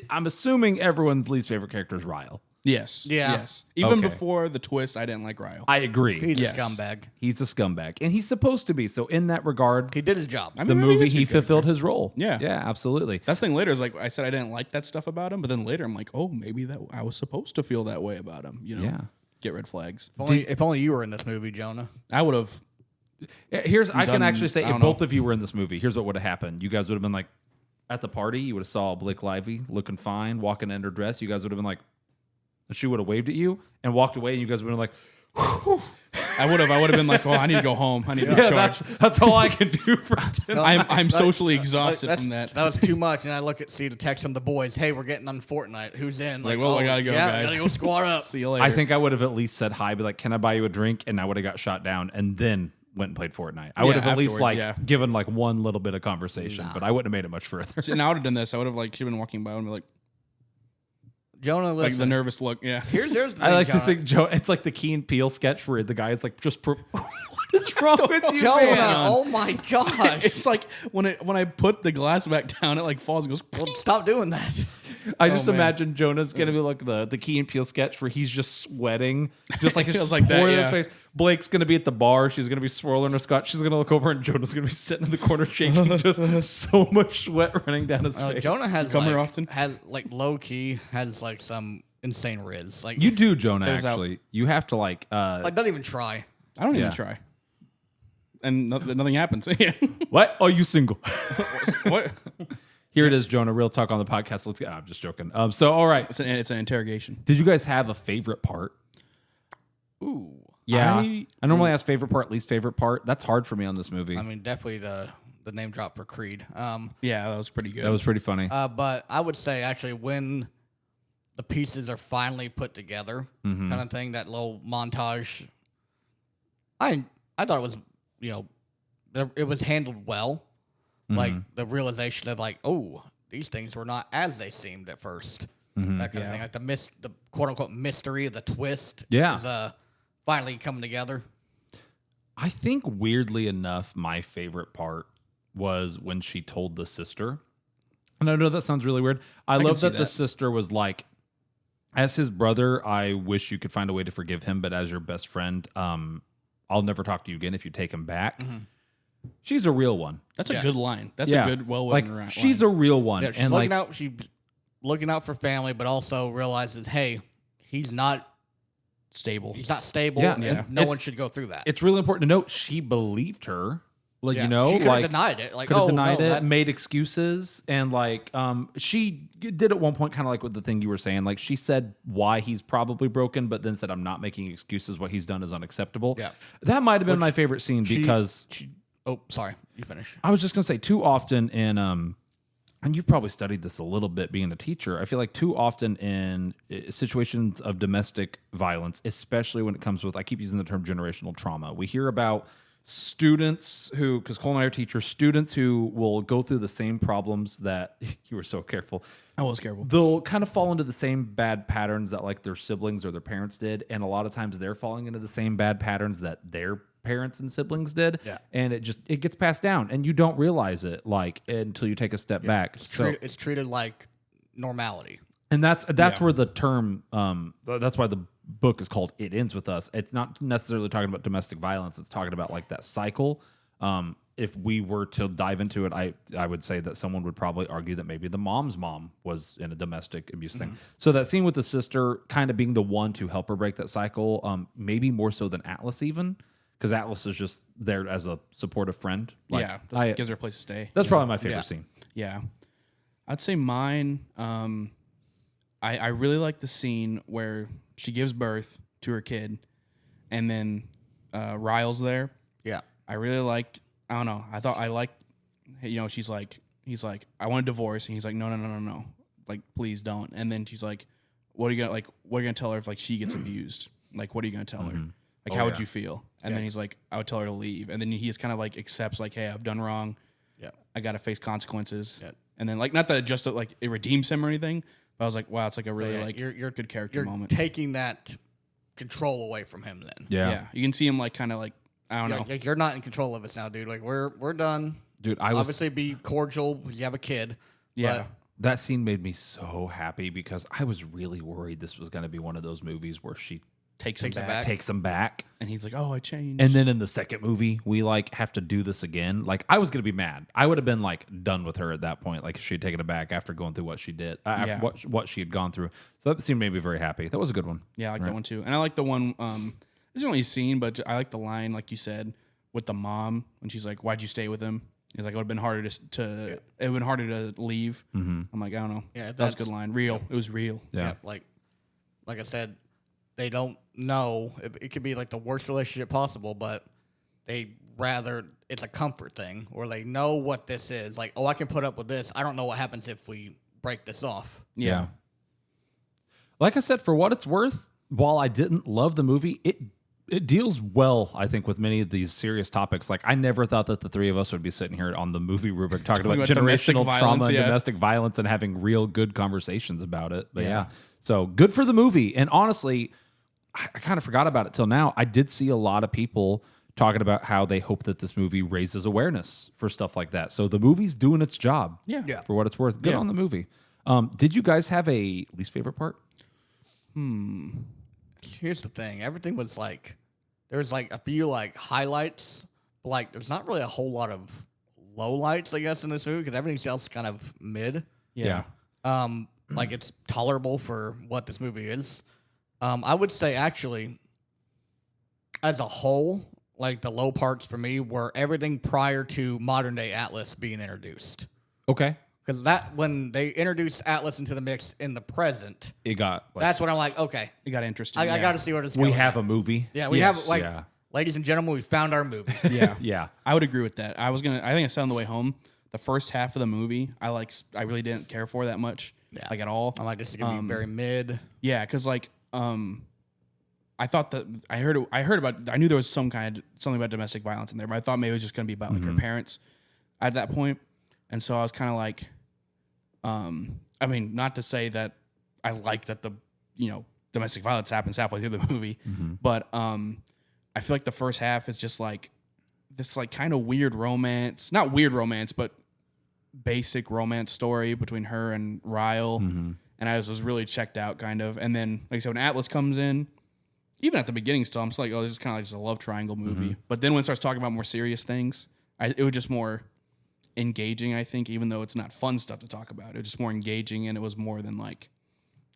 I'm assuming everyone's least favorite character is Ryle. Yes. Yeah. Yes. Even Okay. before the twist, I didn't like Ryle. I agree. He's Yes. a scumbag. He's a scumbag. And he's supposed to be. So in that regard, He did his job. I the mean, maybe movie, he's a he good character. fulfilled his role. Yeah. Yeah, absolutely. That's the thing later is like I said I didn't like that stuff about him, but then later I'm like, oh, maybe that I was supposed to feel that way about him. Yeah. Get red flags. If only you were in this movie, Jonah. I would have. I can actually say I if don't know. both of you were in this movie, here's what would have happened. You guys would have been like, at the party, you would have saw Blake Lively looking fine, walking in her dress. You guys would have been like, she would have waved at you and walked away, and you guys would have been like, I would have been like, oh, I need to go home. I need to be yeah, charged. that's all I can do for tonight. I'm socially exhausted That's- from that. That was too much. And I see the text from the boys. Hey, we're getting on Fortnite. Who's in? Like, well, I gotta go, yeah, guys. gotta go squad up. See you later. I think I would have at least said hi, be like, can I buy you a drink? And I would have got shot down and then went and played Fortnite. I would have at least afterwards, like given like one little bit of conversation, but I wouldn't have made it much further. See, now I would have done this. I would have like been walking by and be like Jonah, the listen. nervous look. Yeah. Here's the thing, I like to Jonah. think Joe. It's like the Key and Peele sketch where the guy is like, just what is wrong with you, Jonah, man? oh my gosh. It's like when I put the glass back down, it like falls and goes. Well, stop doing that. I just man. imagine Jonah's gonna be like the Key and Peele sketch where he's just sweating, just like his Feels like that, pouring in his yeah. face. Blake's gonna be at the bar. She's gonna be swirling her scotch. She's gonna look over, and Jonah's gonna be sitting in the corner shaking, just so much sweat running down his face. Jonah has Come here like, often? has like low key has like some insane riz. Like You do, Jonah. There's Actually, you have to like. don't even try. I don't Yeah. even try. And nothing happens. Yeah. What? Are you single? What? Here it is, Jonah. Real talk on the podcast. Let's get. I'm just joking. So, all right. It's an interrogation. Did you guys have a favorite part? Ooh. Yeah. I- I normally ask favorite part, least favorite part. That's hard for me on this movie. I mean, definitely the name drop for Creed. Yeah, that was pretty good. That was pretty funny. But I would say actually when the pieces are finally put together, kind of thing, that little montage. I thought it was it was handled well. Like the realization of like, oh, these things were not as they seemed at first. That kind of thing, like the quote unquote mystery of the twist. Yeah. is finally coming together. I think weirdly enough, my favorite part was when she told the sister. And I know that sounds really weird. I can love see that the that. sister was like, as his brother, I wish you could find a way to forgive him, but as your best friend, I'll never talk to you again if you take him back. She's a real one. That's a Yeah. good line. That's Yeah. a good, well like written line. she's a real one. Yeah, she's and looking like out. She's looking out for family, but also realizes, hey, he's not stable. stable. Yeah. and Yeah. no It's- one should go through that. it's really important to note she believed her. Like, Yeah. you know, she could like have denied it. Like, could have oh, denied no, it, that- made excuses, and like she did at one point kind of like with the thing you were saying, like she said why he's probably broken, but then said I'm not making excuses. What he's done is unacceptable. Yeah. That might have been my favorite scene because oh, sorry, you finish. I was just gonna say too often in and you've probably studied this a little bit being a teacher. I feel like too often in situations of domestic violence, especially when it comes with, I keep using the term generational trauma. We hear about students who, because Cole and I are teachers, students who will go through the same problems that you were so careful. I was careful. They'll kind of fall into the same bad patterns that like their siblings or their parents did. And a lot of times they're falling into the same bad patterns that their parents and siblings did. Yeah. And it gets passed down and you don't realize it like until you take a step back. It's treated like normality. And that's where the term that's why the book is called It Ends With Us. It's not necessarily talking about domestic violence. It's talking about like that cycle. if we were to dive into it, I would say that someone would probably argue that maybe the mom's mom was in a domestic abuse thing. So that scene with the sister kind of being the one to help her break that cycle, maybe more so than Atlas even, because Atlas is just there as a supportive friend. Like, just gives her a place to stay. That's probably my favorite scene. Yeah. I'd say mine, I really like the scene where she gives birth to her kid and then Ryle's there. Yeah. I really like, I don't know. I liked, he's like, I want a divorce. And he's like, no. Like, please don't. And then she's like, what are you going to tell her if like she gets abused? Like, what are you going to tell her? Like, how would you feel? And then he's like, I would tell her to leave. And then he just kind of like accepts like, hey, I've done wrong. Yeah. I got to face consequences. Yeah. And then like, not that just like it redeems him or anything, but I was like, wow, it's like a really you're good character moment. Taking that control away from him then. Yeah. You can see him like kind of like, I don't know. Like, you're not in control of us now, dude. Like we're done. Dude, obviously be cordial. You have a kid. Yeah. That scene made me so happy because I was really worried this was going to be one of those movies where she takes him back. And he's like, oh, I changed. And then in the second movie, we like have to do this again. Like, I was going to be mad. I would have been like done with her at that point. Like, if she had taken it back after going through what she did, what she had gone through. So that scene made me very happy. That was a good one. Yeah, I like that one too. And I like the one, this is the only scene, but I like the line, like you said, with the mom when she's like, why'd you stay with him? He's like, it would have been harder it would have been harder to leave. I'm like, I don't know. Yeah, that was a good line. Real. It was real. Yeah. Like I said, they don't know. It could be like the worst relationship possible, but it's a comfort thing where they know what this is. Like, oh, I can put up with this. I don't know what happens if we break this off. Yeah. Like I said, for what it's worth, while I didn't love the movie, it deals well, I think, with many of these serious topics. Like, I never thought that the three of us would be sitting here on the Movie Rubric talking about generational trauma and domestic violence and having real good conversations about it. But yeah, so good for the movie. And honestly, I kind of forgot about it till now. I did see a lot of people talking about how they hope that this movie raises awareness for stuff like that. So the movie's doing its job. Yeah. For what it's worth. Good on the movie. Did you guys have a least favorite part? Here's the thing. Everything was like, there's like a few like highlights, but like there's not really a whole lot of lowlights, I guess, in this movie because everything else is kind of mid. Yeah. Like it's tolerable for what this movie is. I would say actually, as a whole, like the low parts for me were everything prior to modern day Atlas being introduced. Okay. Because when they introduced Atlas into the mix in the present, It got... that's when I'm like, okay. It got interesting. I got to see where this goes. We have a movie. Yeah, we have, like, ladies and gentlemen, we found our movie. Yeah. I would agree with that. I think I said on the way home, the first half of the movie, I really didn't care for that much, like at all. I'm like, this is going to be very mid. Yeah, because like, I thought that I knew there was something about domestic violence in there, but I thought maybe it was just going to be about like her parents at that point. And so I was kind of like, I mean, not to say that I like that the, domestic violence happens halfway through the movie, but I feel like the first half is just like this like kind of weird romance, not weird romance, but basic romance story between her and Ryle. And I was really checked out kind of. And then, like I said, when Atlas comes in, even at the beginning still, I'm still like, oh, this is kind of like just a love triangle movie. But then when it starts talking about more serious things, it was just more engaging, I think, even though it's not fun stuff to talk about. It was just more engaging, and it was more than like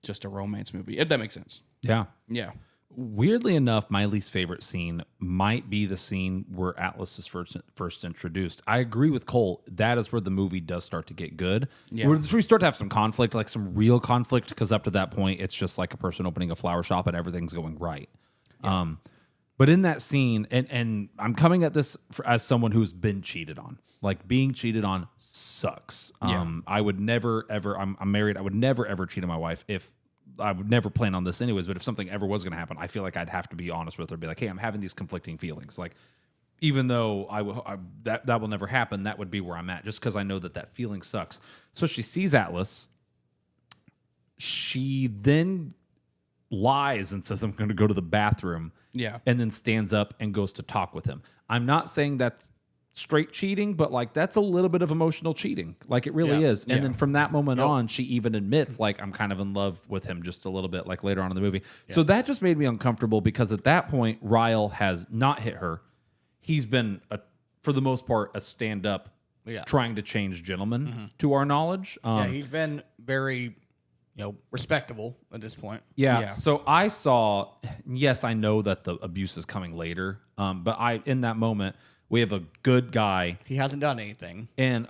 just a romance movie, if that makes sense. Yeah. Yeah. Weirdly enough, my least favorite scene might be the scene where Atlas is first introduced. I agree with Cole. That is where the movie does start to get good. Yeah. Where we start to have some conflict, like some real conflict, because up to that point, it's just like a person opening a flower shop and everything's going right. Yeah. But in that scene, and I'm coming at this as someone who's been cheated on. Like, being cheated on sucks. I would never, ever, I'm married, I would never, ever cheat on my wife if I would never plan on this anyways, but if something ever was going to happen, I feel like I'd have to be honest with her, be like, hey, I'm having these conflicting feelings. Like, even though that will never happen, that would be where I'm at, just because I know that feeling sucks. So she sees Atlas. She then lies and says, I'm going to go to the bathroom. Yeah. And then stands up and goes to talk with him. I'm not saying that's straight cheating, but like that's a little bit of emotional cheating. Like it really is. And then from that moment on, she even admits like I'm kind of in love with him just a little bit, like later on in the movie. So that just made me uncomfortable because at that point, Ryle has not hit her. He's been for the most part, a stand-up, Yeah. trying to change gentleman to our knowledge. Yeah, he's been very, respectable at this point. Yeah. So I saw, yes, I know that the abuse is coming later, but in that moment, we have a good guy He hasn't done anything. and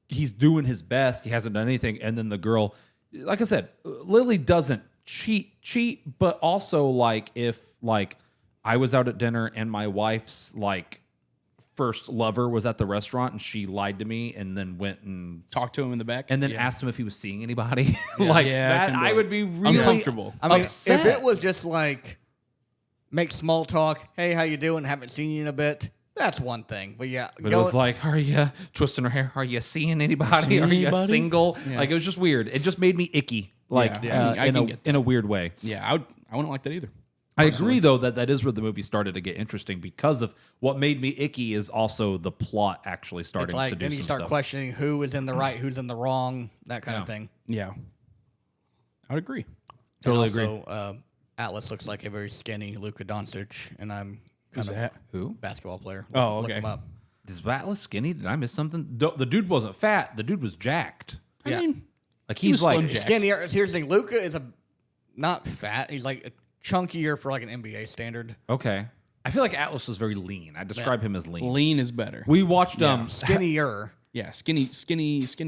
he's doing his best. He hasn't done anything. And then the girl, like I said, Lily doesn't cheat, but also like if like I was out at dinner and my wife's like first lover was at the restaurant and she lied to me and then went and Talk to him in the back. and then Yeah. asked him if he was seeing anybody. like Yeah, that, can be I would be really uncomfortable. I mean, upset. if it was just like make small talk, hey, how you doing? Haven't seen you in a bit. That's one thing. But yeah, But it was like, are you twisting her hair? Are you seeing anybody? Seeing Are you anybody? single? Yeah. Like it was just weird. It just made me icky. Like Yeah. I can get that. in a weird way. Yeah, I wouldn't like that either. I agree though that is where the movie started to get interesting because of what made me icky is also the plot actually starting it's like to do then some you start stuff. questioning who is in the right, who's in the wrong, that kind of thing. Yeah, I would agree. Totally and also, Atlas looks like a very skinny Luka Doncic, and I'm kind Who's of that? Who? basketball player. Oh, Look okay. him up. Is Atlas skinny? Did I miss something? The dude wasn't fat. The dude was jacked. Yeah. Like was he's like slim jacked. Skinnier. Here's the thing. Luka is not fat. He's like chunkier for like an NBA standard. okay. I feel like Atlas was very lean. I describe him as lean. Lean is better. We watched Skinnier. Yeah, skinny,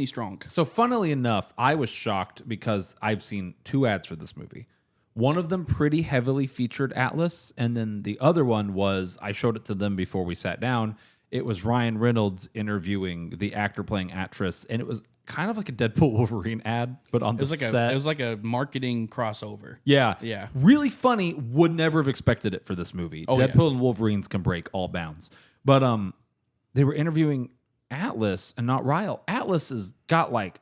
strong. So funnily enough, I was shocked because I've seen 2 ads for this movie. One of them pretty heavily featured Atlas, and then the other one was I showed it to them before we sat down. It was Ryan Reynolds interviewing the actor playing Atlas, and it was kind of like a Deadpool Wolverine ad, but on It was the like set. it was like a marketing crossover. Yeah. Yeah. Really funny. Would never have expected it for this movie. Oh, yeah. Deadpool and Wolverines can break all bounds. But they were interviewing Atlas and not Ryle. Atlas has got like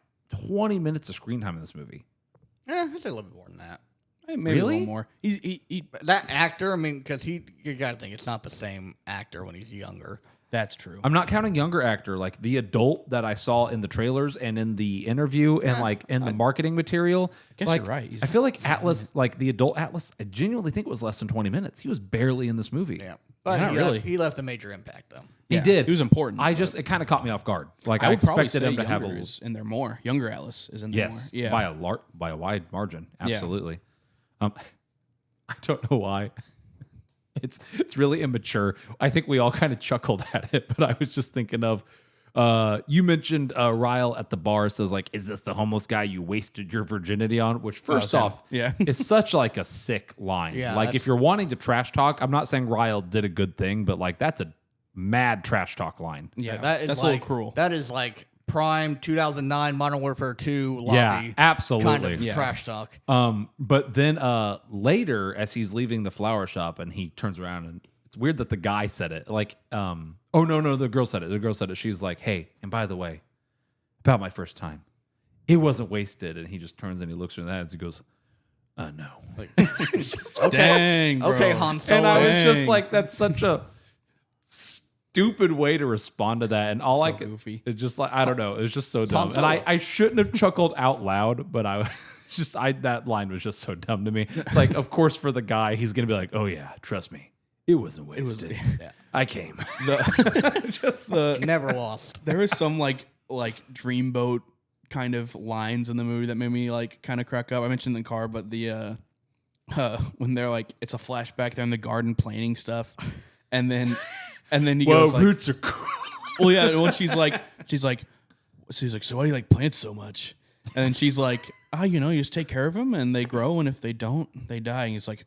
20 minutes of screen time in this movie. I'd say a little bit more than that. Maybe a Really? little more. He That actor, I mean, because you got to think it's not the same actor when he's younger. That's true. I'm not counting younger actor, like the adult that I saw in the trailers and in the interview and like in the marketing material. I guess like, you're right. I feel like Atlas, like the adult Atlas, I genuinely think it was less than 20 minutes. He was barely in this movie. Yeah. But Not really. he left a major impact, though. He Yeah, did. he was important. It kind of caught me off guard. Like I would probably expected say him to have younger a is in there more. Younger Alice is in there more. yes, Yeah. by a wide margin, Yeah. absolutely. I don't know why. It's really immature. I think we all kind of chuckled at it, but I was just thinking of you mentioned Ryle at the bar says like, "Is this the homeless guy you wasted your virginity on?" Which first Sam. off, Yeah. is such like a sick line. Yeah, like that's- if you're wanting to trash talk, I'm not saying Ryle did a good thing, but like that's a mad trash talk line. Yeah. That is that's like, a little cruel. That is like prime 2009 Modern Warfare 2 lobby. Yeah, absolutely. Kind of Yeah. trash talk. But then later, as he's leaving the flower shop, and he turns around, and it's weird that the guy said it. Like, oh no, the girl said it. The girl said it. She's like, "Hey, and by the way, about my first time, it wasn't wasted." And he just turns and he looks her in the eyes and he goes, "No." Like, Okay. Dang, bro. Okay, Han Solo. and I was just Dang. like, "That's such a stupid way to respond to that." And all I So could, goofy. it's just like I don't know. It was just so dumb. And Solo. I shouldn't have chuckled out loud, but I just that line was just so dumb to me. It's like, of course, for the guy, he's gonna be like, "Oh yeah, trust me, it wasn't wasted. I came." Just the Never lost. there was some like dreamboat kind of lines in the movie that made me like kind of crack up. I mentioned in the car, but the when they're like it's a flashback, they're in the garden planting stuff, and then he goes like, roots are cool. well, yeah. Well, she's like, so he's like, so why do you like plants so much? And then she's like, you just take care of them and they grow, and if they don't, they die. And he's like,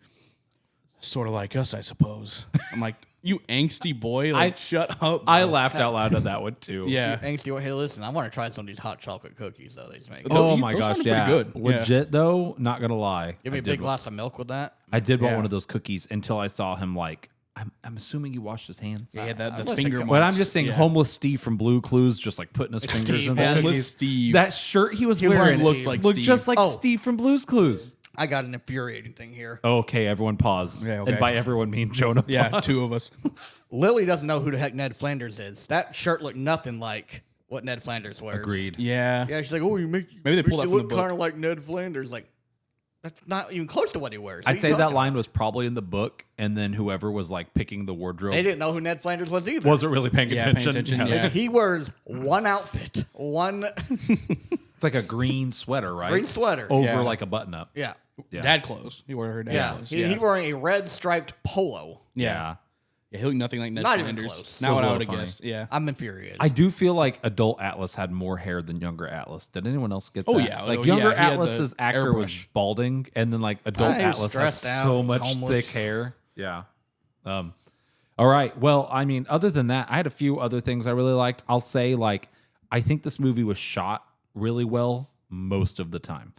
sort of like us, I suppose. I'm like, you angsty boy, like shut up. I laughed out loud at that one too. Yeah. Angsty, hey, listen, I want to try some of these hot chocolate cookies that he's making. Oh Those my gosh, sounded yeah. pretty good. Legit though, not gonna lie. Give me I a did big wa- glass of milk with that. I did want Yeah. one of those cookies until I saw him like. I'm assuming you washed his hands. Yeah, the Let's finger take a- marks. But I'm just saying, Yeah. homeless Steve from Blue Clues, just like putting his fingers Steve, in the yeah. cookies. Homeless Steve. That shirt he was He wearing was looked Steve. like looked Steve. just like Oh. Steve from Blue's Clues. I got an infuriating thing here. Okay, everyone pause. Yeah, okay. And by everyone, mean Jonah. Yeah, pause. 2 of us. Lily doesn't know who the heck Ned Flanders is. That shirt looked nothing like what Ned Flanders wears. Agreed. Yeah. Yeah, she's like, oh, you make Maybe they pulled makes that you from the look book. kind of like Ned Flanders. Like, That's not even close to what he wears. I'd say that line was probably in the book, and then whoever was like picking the wardrobe They didn't know who Ned Flanders was either. wasn't really paying attention. Yeah. He wears one outfit, one It's like a green sweater, right? green sweater. Over like a button up. Yeah. Yeah. Dad clothes. He wore her dad Yeah. clothes. He wearing a red striped polo. Yeah. Yeah, he looked nothing like Ned Not even Flanders. close. Not what So I would have funny. guessed. Yeah. I'm infuriated. I do feel like adult Atlas had more hair than younger Atlas. Did anyone else get that? Oh, yeah. Like Oh, younger yeah, he had the Atlas's actor was airbrush. balding, and then like adult He was Atlas has stressed out, so much homeless. thick hair. Yeah. All right. Well, I mean, other than that, I had a few other things I really liked. I'll say like I think this movie was shot really well most of the time.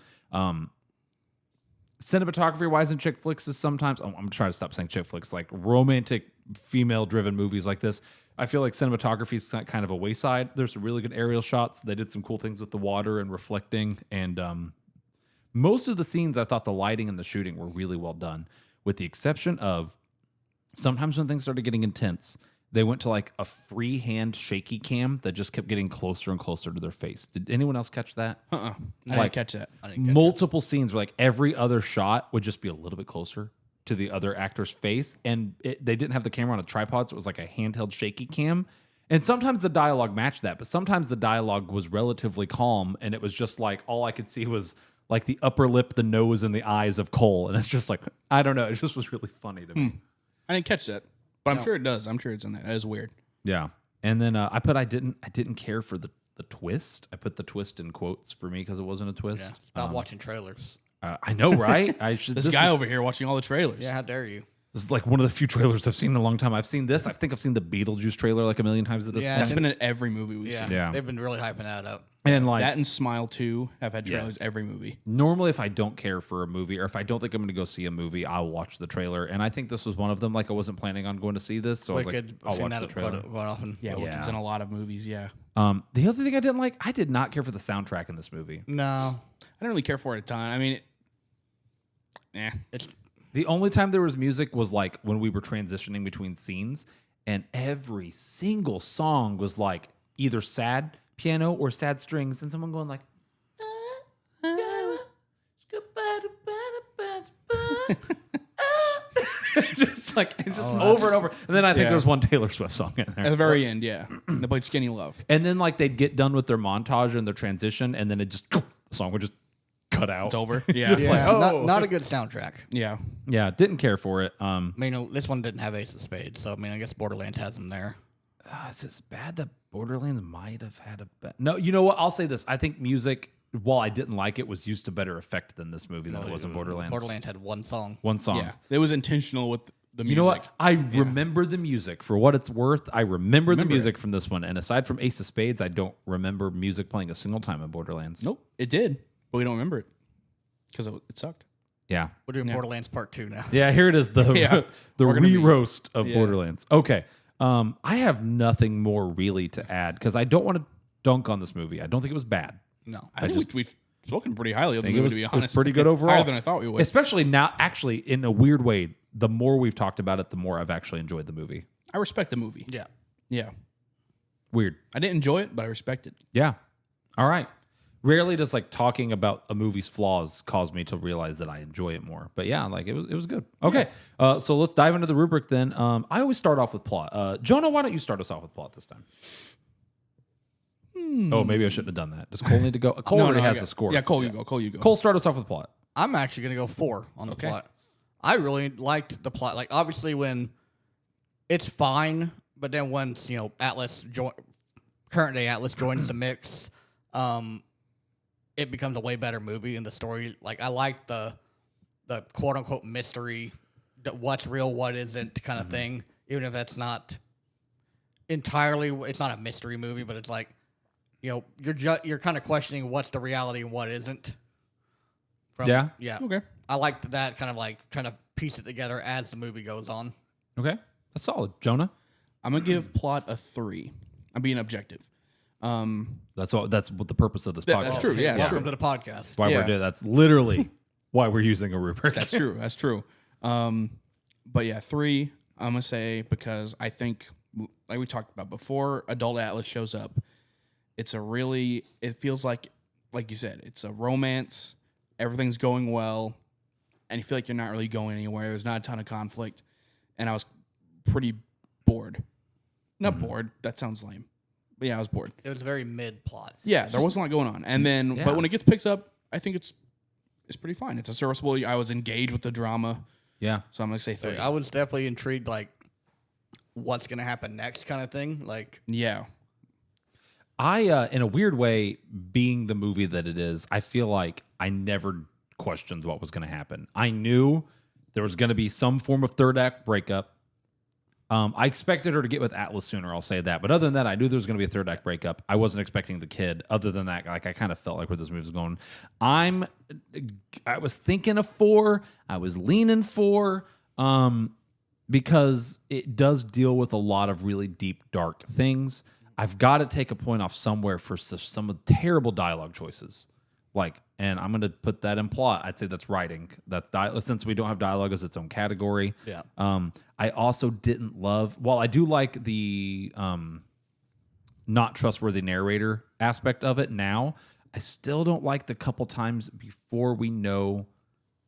Cinematography wise in chick flicks is sometimes I'm trying to stop saying chick flicks, like romantic female driven movies like this. I feel like cinematography is kind of a wayside. There's some really good aerial shots. They did some cool things with the water and reflecting, and most of the scenes I thought the lighting and the shooting were really well done, with the exception of sometimes when things started getting intense, they went to like a freehand shaky cam that just kept getting closer and closer to their face. Did anyone else catch that? I didn't catch that. Multiple scenes where like every other shot would just be a little bit closer to the other actor's face, and they didn't have the camera on a tripod, so it was like a handheld shaky cam. And sometimes the dialogue matched that, but sometimes the dialogue was relatively calm, and it was just like all I could see was like the upper lip, the nose, and the eyes of Cole, and it's just like I don't know, it just was really funny to me. I didn't catch that, but I'm sure it does. I'm sure it's in there. That is weird. Yeah, and then I didn't care for the twist. I put the twist in quotes for me because it wasn't a twist. Yeah. Stop watching trailers. I know, right? I should. This guy over here watching all the trailers. Yeah, how dare you? This is like one of the few trailers I've seen in a long time. I've seen this. I think I've seen the Beetlejuice trailer like a million times at this Yeah, point. That's been in every movie we've Yeah. seen. Yeah. They've been really hyping that up. And like That and Smile 2 have had trailers Yes. every movie. normally, if I don't care for a movie or if I don't think I'm going to go see a movie, I'll watch the trailer. And I think this was one of them. Like I wasn't planning on going to see this, so Wicked. I was like, I'll I've seen watch the that trailer. quite often. Yeah, Wicked's in a lot of movies, yeah. The other thing I didn't like, I did not care for the soundtrack in this movie. No. I didn't really care for it at the time. I mean, It's The only time there was music was like when we were transitioning between scenes, and every single song was like either sad piano or sad strings, and someone going like, just like it's just over and over. And then I think Yeah. there's one Taylor Swift song in at there. the very end, yeah. They played Skinny Love. And then like they'd get done with their montage and their transition, and then it just the song would just cut out. It's over. Yeah. Just like, oh. not a good soundtrack. Yeah. Yeah, didn't care for it. I mean, this one didn't have Ace of Spades, so I mean, I guess Borderlands has them there. Is this bad that Borderlands might have had a bad... No, you know what? I'll say this. I think music, while I didn't like it, was used to better effect than this movie than it was in Borderlands. Borderlands had one song. One song. Yeah. It was intentional with the music. You know what? I remember the music. For what it's worth, I remember the music from this one. And aside from Ace of Spades, I don't remember music playing a single time in Borderlands. Nope. It did, but we don't remember it because it sucked. Yeah. We're doing Borderlands Part 2 now. Yeah, here it is. The Yeah. the We're gonna be- re-roast of Borderlands. Okay. I have nothing more really to add because I don't want to dunk on this movie. I don't think it was bad. No. I think we've spoken pretty highly of the think movie, it was, to be it was honest. pretty good overall. Higher than I thought we would. Especially now, actually, in a weird way, the more we've talked about it, the more I've actually enjoyed the movie. I respect the movie. Yeah. Yeah. Weird. I didn't enjoy it, but I respect it. Yeah. All right. Rarely does like talking about a movie's flaws cause me to realize that I enjoy it more. But yeah, like it was good. Okay. So let's dive into the rubric then. I always start off with plot. Jonah, why don't you start us off with plot this time? Oh, maybe I shouldn't have done that. Does Cole need to go? Cole already has a score. Yeah, Cole, you go. Cole, you go. Cole, start us off with plot. I'm actually going to go 4 on the plot. I really liked the plot. Like, obviously, when it's fine, but then once, you know, current day Atlas joins the mix, it becomes a way better movie. And the story, like, I like the quote unquote mystery, what's real, what isn't kind of thing, even if that's not entirely, it's not a mystery movie, but it's like, you know, you're kind of questioning what's the reality and what isn't. Yeah. Yeah. Okay. I liked that kind of like trying to piece it together as the movie goes on. Okay. That's solid. Jonah? I'm going to give plot a 3. I'm being objective. That's all. That's what the purpose of this podcast. That's true. Yeah, it's Welcome true. to the podcast. Why we're Yeah. doing. That's literally why we're using a rubric. That's true. That's true. But yeah, 3, I'm going to say because I think, like we talked about before, Adult Atlas shows up. It feels like you said, it's a romance. Everything's going well. and you feel like you're not really going anywhere. There's not a ton of conflict, and I was pretty bored. Not bored. That sounds lame. But yeah, I was bored. It was a very mid plot. Yeah, there wasn't a lot going on. And then, but when it picks up, I think it's pretty fine. It's a serviceable. I was engaged with the drama. Yeah. So I'm going to say 3. I was definitely intrigued, like, what's going to happen next kind of thing. Like, Yeah. I, in a weird way, being the movie that it is, I feel like I never questioned what was going to happen. I knew there was going to be some form of third act breakup. I expected her to get with Atlas sooner, I'll say that. But other than that, I knew there was going to be a third act breakup. I wasn't expecting the kid. Other than that, like I kind of felt like where this movie was going. I was thinking of 4. I was leaning 4 because it does deal with a lot of really deep, dark things. I've got to take a point off somewhere for some of the terrible dialogue choices. And I'm going to put that in plot. I'd say that's writing. That's since we don't have dialogue as its own category. Yeah. I also didn't love. While I do like the not trustworthy narrator aspect of it now, I still don't like the couple times before we know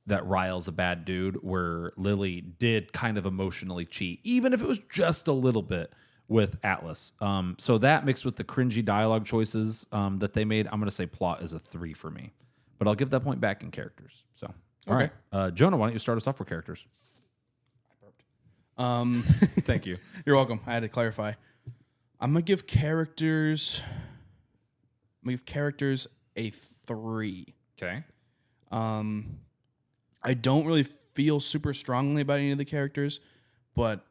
that Ryle's a bad dude, where Lily did kind of emotionally cheat, even if it was just a little bit with Atlas. So that mixed with the cringy dialogue choices that they made, I'm going to say plot is a 3 for me. But I'll give that point back in characters. So, all right. Jonah, why don't you start us off for characters? Thank you. You're welcome. I had to clarify. I'm going to give characters a 3. Okay. I don't really feel super strongly about any of the characters, but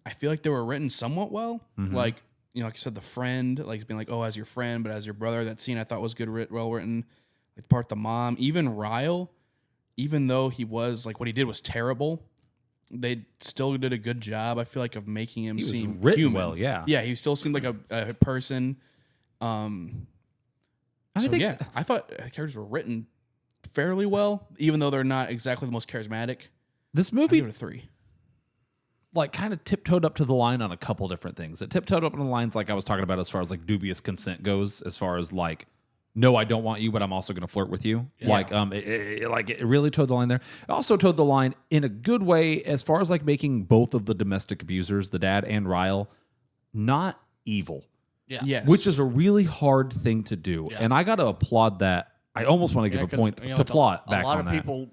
I feel like they were written somewhat well. Like, like I said, the friend, like being like, oh, as your friend, but as your brother. That scene I thought was good, well written. Like the part with the mom, even Ryle, even though he was like what he did was terrible, they still did a good job. I feel like of making him seem human. Well, yeah, he still seemed like a person. I thought characters were written fairly well, even though they're not exactly the most charismatic. This I movie give it a 3. like kind of tiptoed up to the line on a couple different things. It tiptoed up on the lines like I was talking about as far as like dubious consent goes, as far as like, no, I don't want you, but I'm also going to flirt with you. Yeah. It really towed the line there. It also towed the line in a good way as far as like making both of the domestic abusers, the dad and Ryle, not evil. yeah. Yes. Which is a really hard thing to do. Yeah. And I got to applaud that. I almost want to give a point to plot back on that. A lot of people,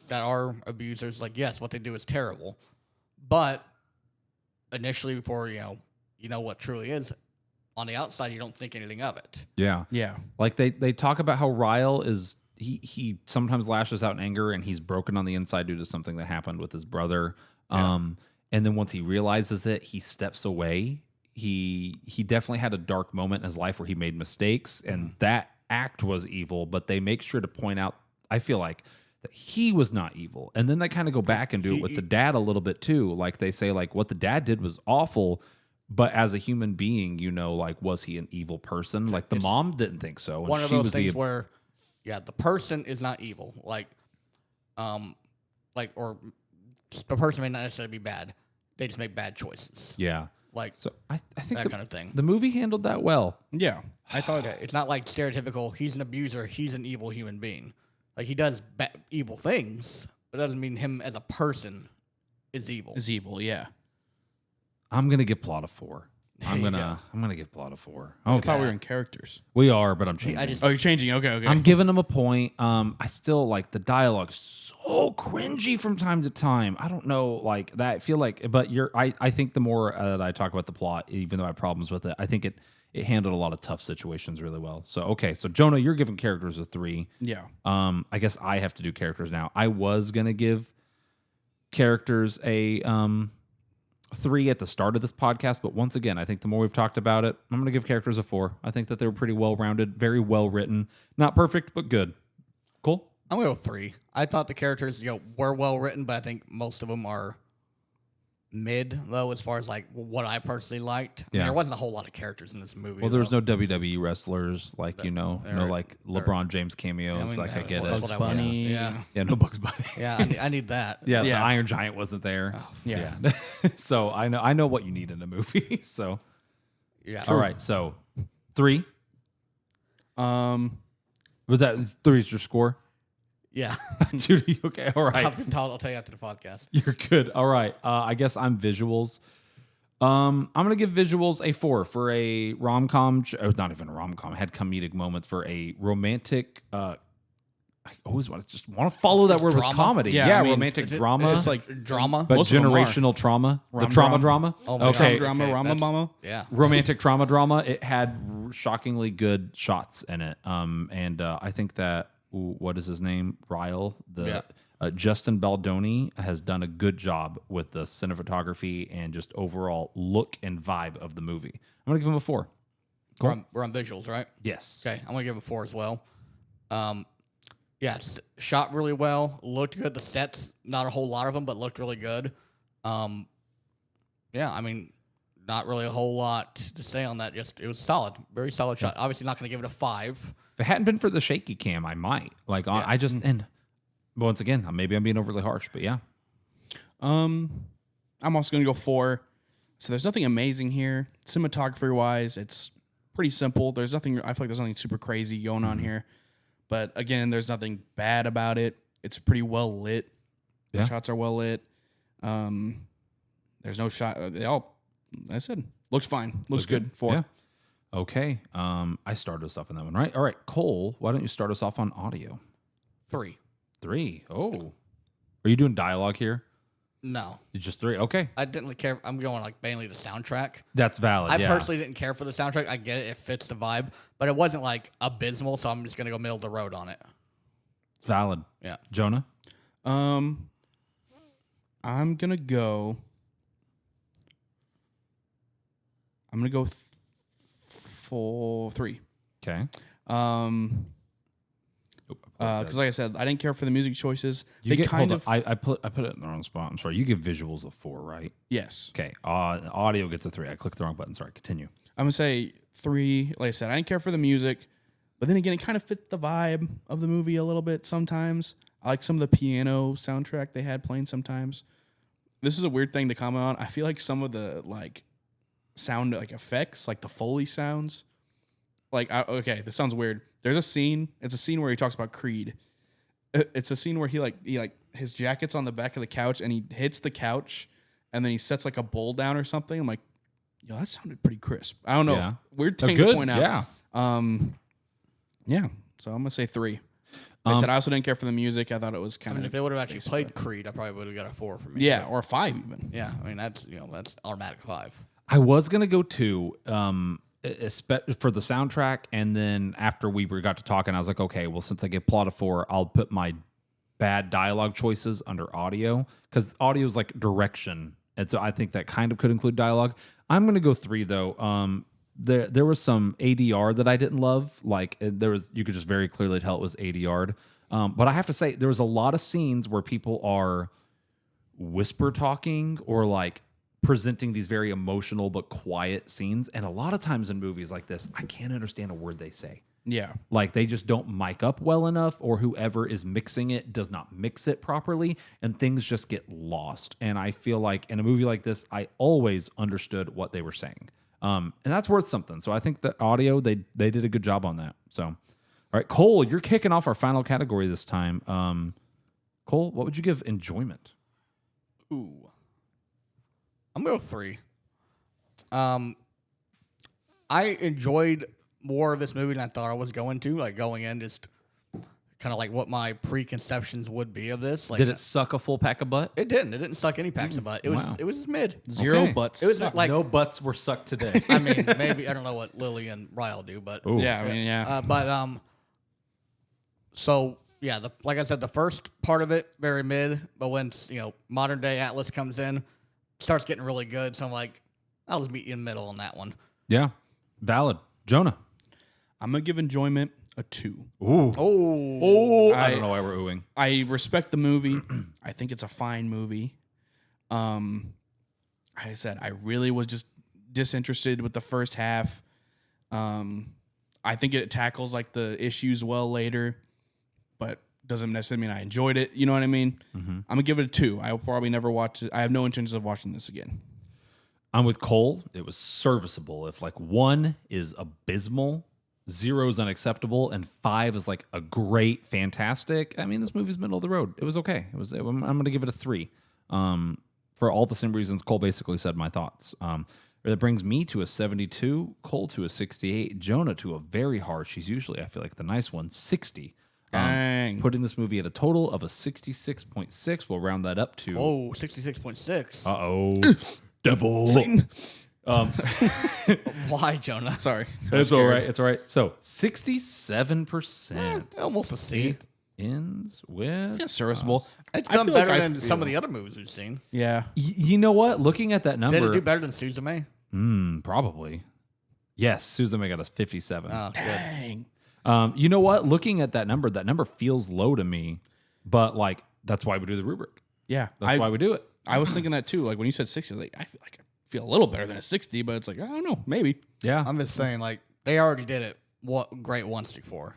that are abusers, like, yes, what they do is terrible. But initially, before, you know what truly is, on the outside, you don't think anything of it. Yeah. Yeah. Like they talk about how Ryle is, he sometimes lashes out in anger and he's broken on the inside due to something that happened with his brother. Yeah. And then once he realizes it, he steps away. He definitely had a dark moment in his life where he made mistakes, and that act was evil, but they make sure to point out, I feel like, that he was not evil. And then they kind of go back and do it with the dad a little bit too. Like they say, like, what the dad did was awful, but as a human being, like, was he an evil person? Like the mom didn't think so. And one of those things where, the person is not evil. Or the person may not necessarily be bad. They just make bad choices. Yeah. Like, so I think that kind of thing. The movie handled that well. Yeah. I thought it's not like stereotypical, he's an abuser, he's an evil human being. Like, he does evil things, but that doesn't mean him as a person is evil. is evil, yeah. I'm gonna give plot a 4. I'm gonna give plot a 4. Okay. I thought we were in characters. We are, but I'm changing. Oh, you're changing. Okay. I'm giving him a point. I still like the dialogue so cringy from time to time. I don't know, like that. I feel like, but I think the more that I talk about the plot, even though I have problems with it, I think it handled a lot of tough situations really well. So okay, so Jonah, you're giving characters a 3. Yeah. I guess I have to do characters now. I was gonna give characters a 3 at the start of this podcast, but once again, I think the more we've talked about it, I'm going to give characters a 4. I think that they were pretty well-rounded, very well-written. Not perfect, but good. Cool? I'm going to go 3. I thought the characters, were well-written, but I think most of them are mid, though, as far as, like, what I personally liked. I mean, there wasn't a whole lot of characters in this movie. Well, there's no WWE wrestlers, like, no, like, LeBron James cameos. I get it. Bugs Bunny. Yeah, no Bugs Bunny. Yeah, I need that. Yeah, the Iron Giant wasn't there. Oh, yeah. So I know what you need in a movie. So yeah. All right, so 3. Was that 3 is your score? Yeah. Dude, okay, all right. I'll tell you after the podcast. You're good. All right. I guess I'm visuals. I'm gonna give visuals a 4 for a rom-com. It's not even a rom-com. It had comedic moments for a romantic. I always want to follow that word Drama? with comedy. Yeah, Yeah, I mean, romantic drama. It's like Drama. but most of them generational trauma. The Rom- trauma rom. drama. Oh my okay. God. drama, Rama that's- Mama. Yeah. Romantic trauma drama. It had shockingly good shots in it. And I think that what is his name? Ryle. Justin Baldoni has done a good job with the cinematography and just overall look and vibe of the movie. I'm gonna give him a 4. Cool. We're on visuals, right? Yes. Okay, I'm gonna give it 4 as well. Yeah, it's shot really well, looked good. The sets, not a whole lot of them, but looked really good. Yeah, I mean, not really a whole lot to say on that. Just it was solid, very solid shot. Obviously, not gonna give it a 5. If it hadn't been for the shaky cam, I might. I just and once again, maybe I'm being overly harsh, but yeah. I'm also going to go 4. So there's nothing amazing here. Cinematography wise, it's pretty simple. There's nothing, I feel like there's nothing super crazy going on here. But again, there's nothing bad about it. It's pretty well lit. The Yeah. shots are well lit. There's no shot. They all, I said, looks fine. Looks good. 4. Yeah. Okay. I started us off on that one, right? All right, Cole, why don't you start us off on audio? 3. 3. Oh. Are you doing dialogue here? No, You just 3. Okay. I didn't really care. I'm going like mainly the soundtrack. That's valid. I yeah. personally didn't care for the soundtrack. I get it; it fits the vibe, but it wasn't like abysmal. So I'm just gonna go middle of the road on it. It's valid. Yeah. Jonah? I'm gonna go. I'm gonna go 3. Okay. Because like I said, I didn't care for the music choices. You They get, kind hold of on. I put it in the wrong spot. I'm sorry. You give visuals a 4, right? yes. Okay. Audio gets a 3. I clicked the wrong button. Sorry. Continue. I'm gonna say 3. Like I said, I didn't care for the music, but then again, it kind of fit the vibe of the movie a little bit. Sometimes I like some of the piano soundtrack they had playing. Sometimes this is a weird thing to comment on. I feel like some of the like sound like effects, like the Foley sounds. Okay, this sounds weird. There's a scene. It's a scene where he talks about Creed. It's a scene where he his jacket's on the back of the couch and he hits the couch and then he sets like a bowl down or something. I'm like, yo, that sounded pretty crisp. I don't know. Yeah. Weird They're thing good. to point out. Yeah. Yeah. So I'm gonna say 3. Like I said I also didn't care for the music. I thought it was I kind mean, of if they would have actually played Creed, I probably would have got a 4 for me. yeah, or 5 even. Yeah, I mean that's automatic 5. I was going to go 2 for the soundtrack. And then after we got to talking, I was like, okay, well, since I get plot of 4, I'll put my bad dialogue choices under audio because audio is like direction. And so I think that kind of could include dialogue. I'm going to go 3, though. There was some ADR that I didn't love. Like you could just very clearly tell it was ADR'd. But I have to say, there was a lot of scenes where people are whisper talking or like presenting these very emotional but quiet scenes. And a lot of times in movies like this, I can't understand a word they say. Yeah. Like they just don't mic up well enough, or whoever is mixing it does not mix it properly, and things just get lost. And I feel like in a movie like this, I always understood what they were saying. And that's worth something. So I think the audio, they did a good job on that. So, all right, Cole, you're kicking off our final category this time. Cole, what would you give enjoyment? Ooh, I'm going to go 3. I enjoyed more of this movie than I thought I was going to. Like going in, just kind of like what my preconceptions would be of this. Like, Did it suck a full pack of butt? It didn't. It didn't suck any packs of butt. It was. Wow. It was just mid. 0 Okay. butts. It was suck. like. No butts were sucked today. I mean, maybe I don't know what Lily and Ryle do, but Ooh. Yeah, I mean, yeah. So yeah, like I said, the first part of it very mid, but when modern day Atlas comes in, it starts getting really good. So I'm like, I'll just meet you in the middle on that one. Yeah, valid. Jonah. I'm gonna give enjoyment a 2. Ooh. Oh, I don't know why we're oohing. I respect the movie. I think it's a fine movie. Like I said, I really was just disinterested with the first half. I think it tackles like the issues well later, but doesn't necessarily mean I enjoyed it. You know what I mean? Mm-hmm. I'm gonna give it a 2. I will probably never watch it. I have no intentions of watching this again. I'm with Cole. It was serviceable. If like 1 is abysmal, 0 is unacceptable, and 5 is like a great, fantastic. I mean, this movie's middle of the road. It was okay. I'm going to give it a 3. For all the same reasons Cole basically said my thoughts. That brings me to a 72, Cole to a 68, Jonah to a very harsh. He's usually, I feel like, the nice one, 60. Dang. Putting this movie at a total of a 66.6. We'll round that up to... Oh, 66.6. Uh-oh. Devil. Why, Jonah? Sorry. It's all right. It's all right. So 67% Almost a C. ends with... It's serviceable. It's I done feel like better I than some of feel- the other movies we've seen. Yeah. You know what? Looking at that number... Did it do better than Suzume? Probably. Yes, Suzume got us 57. Oh, good. Dang. You know what? Looking at that number feels low to me, but like that's why we do the rubric. Yeah. That's why we do it. I was thinking that too. Like when you said 60, I feel like I feel a little better than a 60, but it's like, I don't know, maybe. Yeah. I'm just saying, like, they already did it great once before.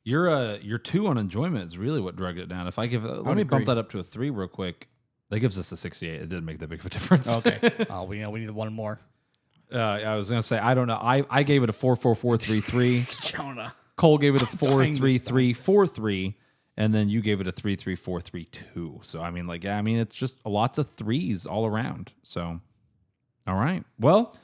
Your 2 on enjoyment is really what dragged it down. If I give it, let me bump agree. that up to a 3 real quick. That gives us a 68. It didn't make that big of a difference. Okay. Oh, we need one more. I was gonna say I don't know. I gave it a 4.4433. Jonah. Cole gave it a dying this 4.3343, and then you gave it a 3.3432. So I mean, it's just lots of 3s all around. So, all right. Well,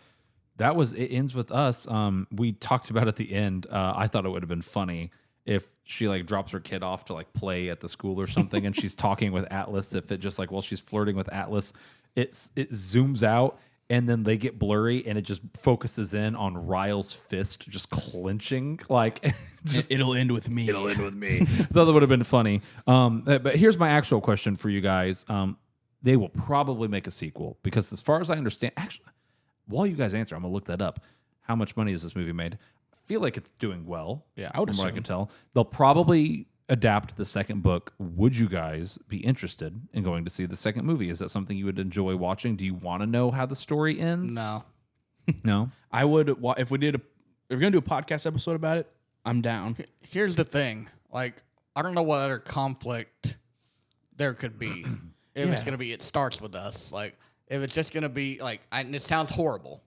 that was it. Ends with us. We talked about at the end. I thought it would have been funny if she like drops her kid off to like play at the school or something, and she's talking with Atlas. If it just like while she's flirting with Atlas, it zooms out. And then they get blurry, and it just focuses in on Ryle's fist just clenching. Like, It'll end with me. it'll end with me. Thought that would have been funny. But here's my actual question for you guys. They will probably make a sequel because, as far as I understand, actually, while you guys answer, I'm gonna look that up. How much money has this movie made? I feel like it's doing well. Yeah, I would from what I assume. can tell. They'll probably adapt the second book. Would you guys be interested in going to see the second movie? Is that something you would enjoy watching? Do you want to know how the story ends? No. No. I would, if we're going to do a podcast episode about it, I'm down. Here's the thing. Like, I don't know what other conflict there could be. If it's Yeah. going to be, it starts with us. Like, if it's just going to be, like, and it sounds horrible.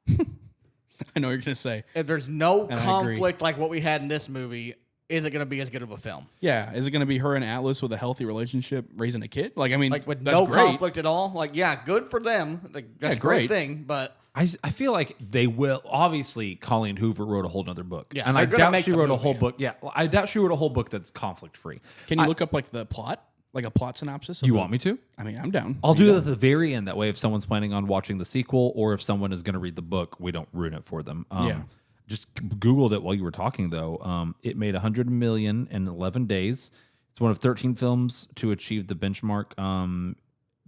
I know what you're going to say. If there's no And I agree. conflict like what we had in this movie, is it going to be as good of a film? Yeah. Is it going to be her and Atlas with a healthy relationship raising a kid? Like, I mean, Like, with that's no great. conflict at all? Like, yeah, good for them. Like, that's Yeah, a great great. thing, but I feel like they will. Obviously, Coleen Hoover wrote a whole nother book. Yeah, and I they're gonna doubt make she the wrote a movie. whole book. Yeah, I doubt she wrote a whole book that's conflict free. Can you look up like the plot? Like a plot synopsis? You want me to? I mean, I'm down. I'll do that at the very end. That way, if someone's planning on watching the sequel or if someone is going to read the book, we don't ruin it for them. Yeah. Just Googled it while you were talking, though. It made $100 million in 11 days. It's one of 13 films to achieve the benchmark.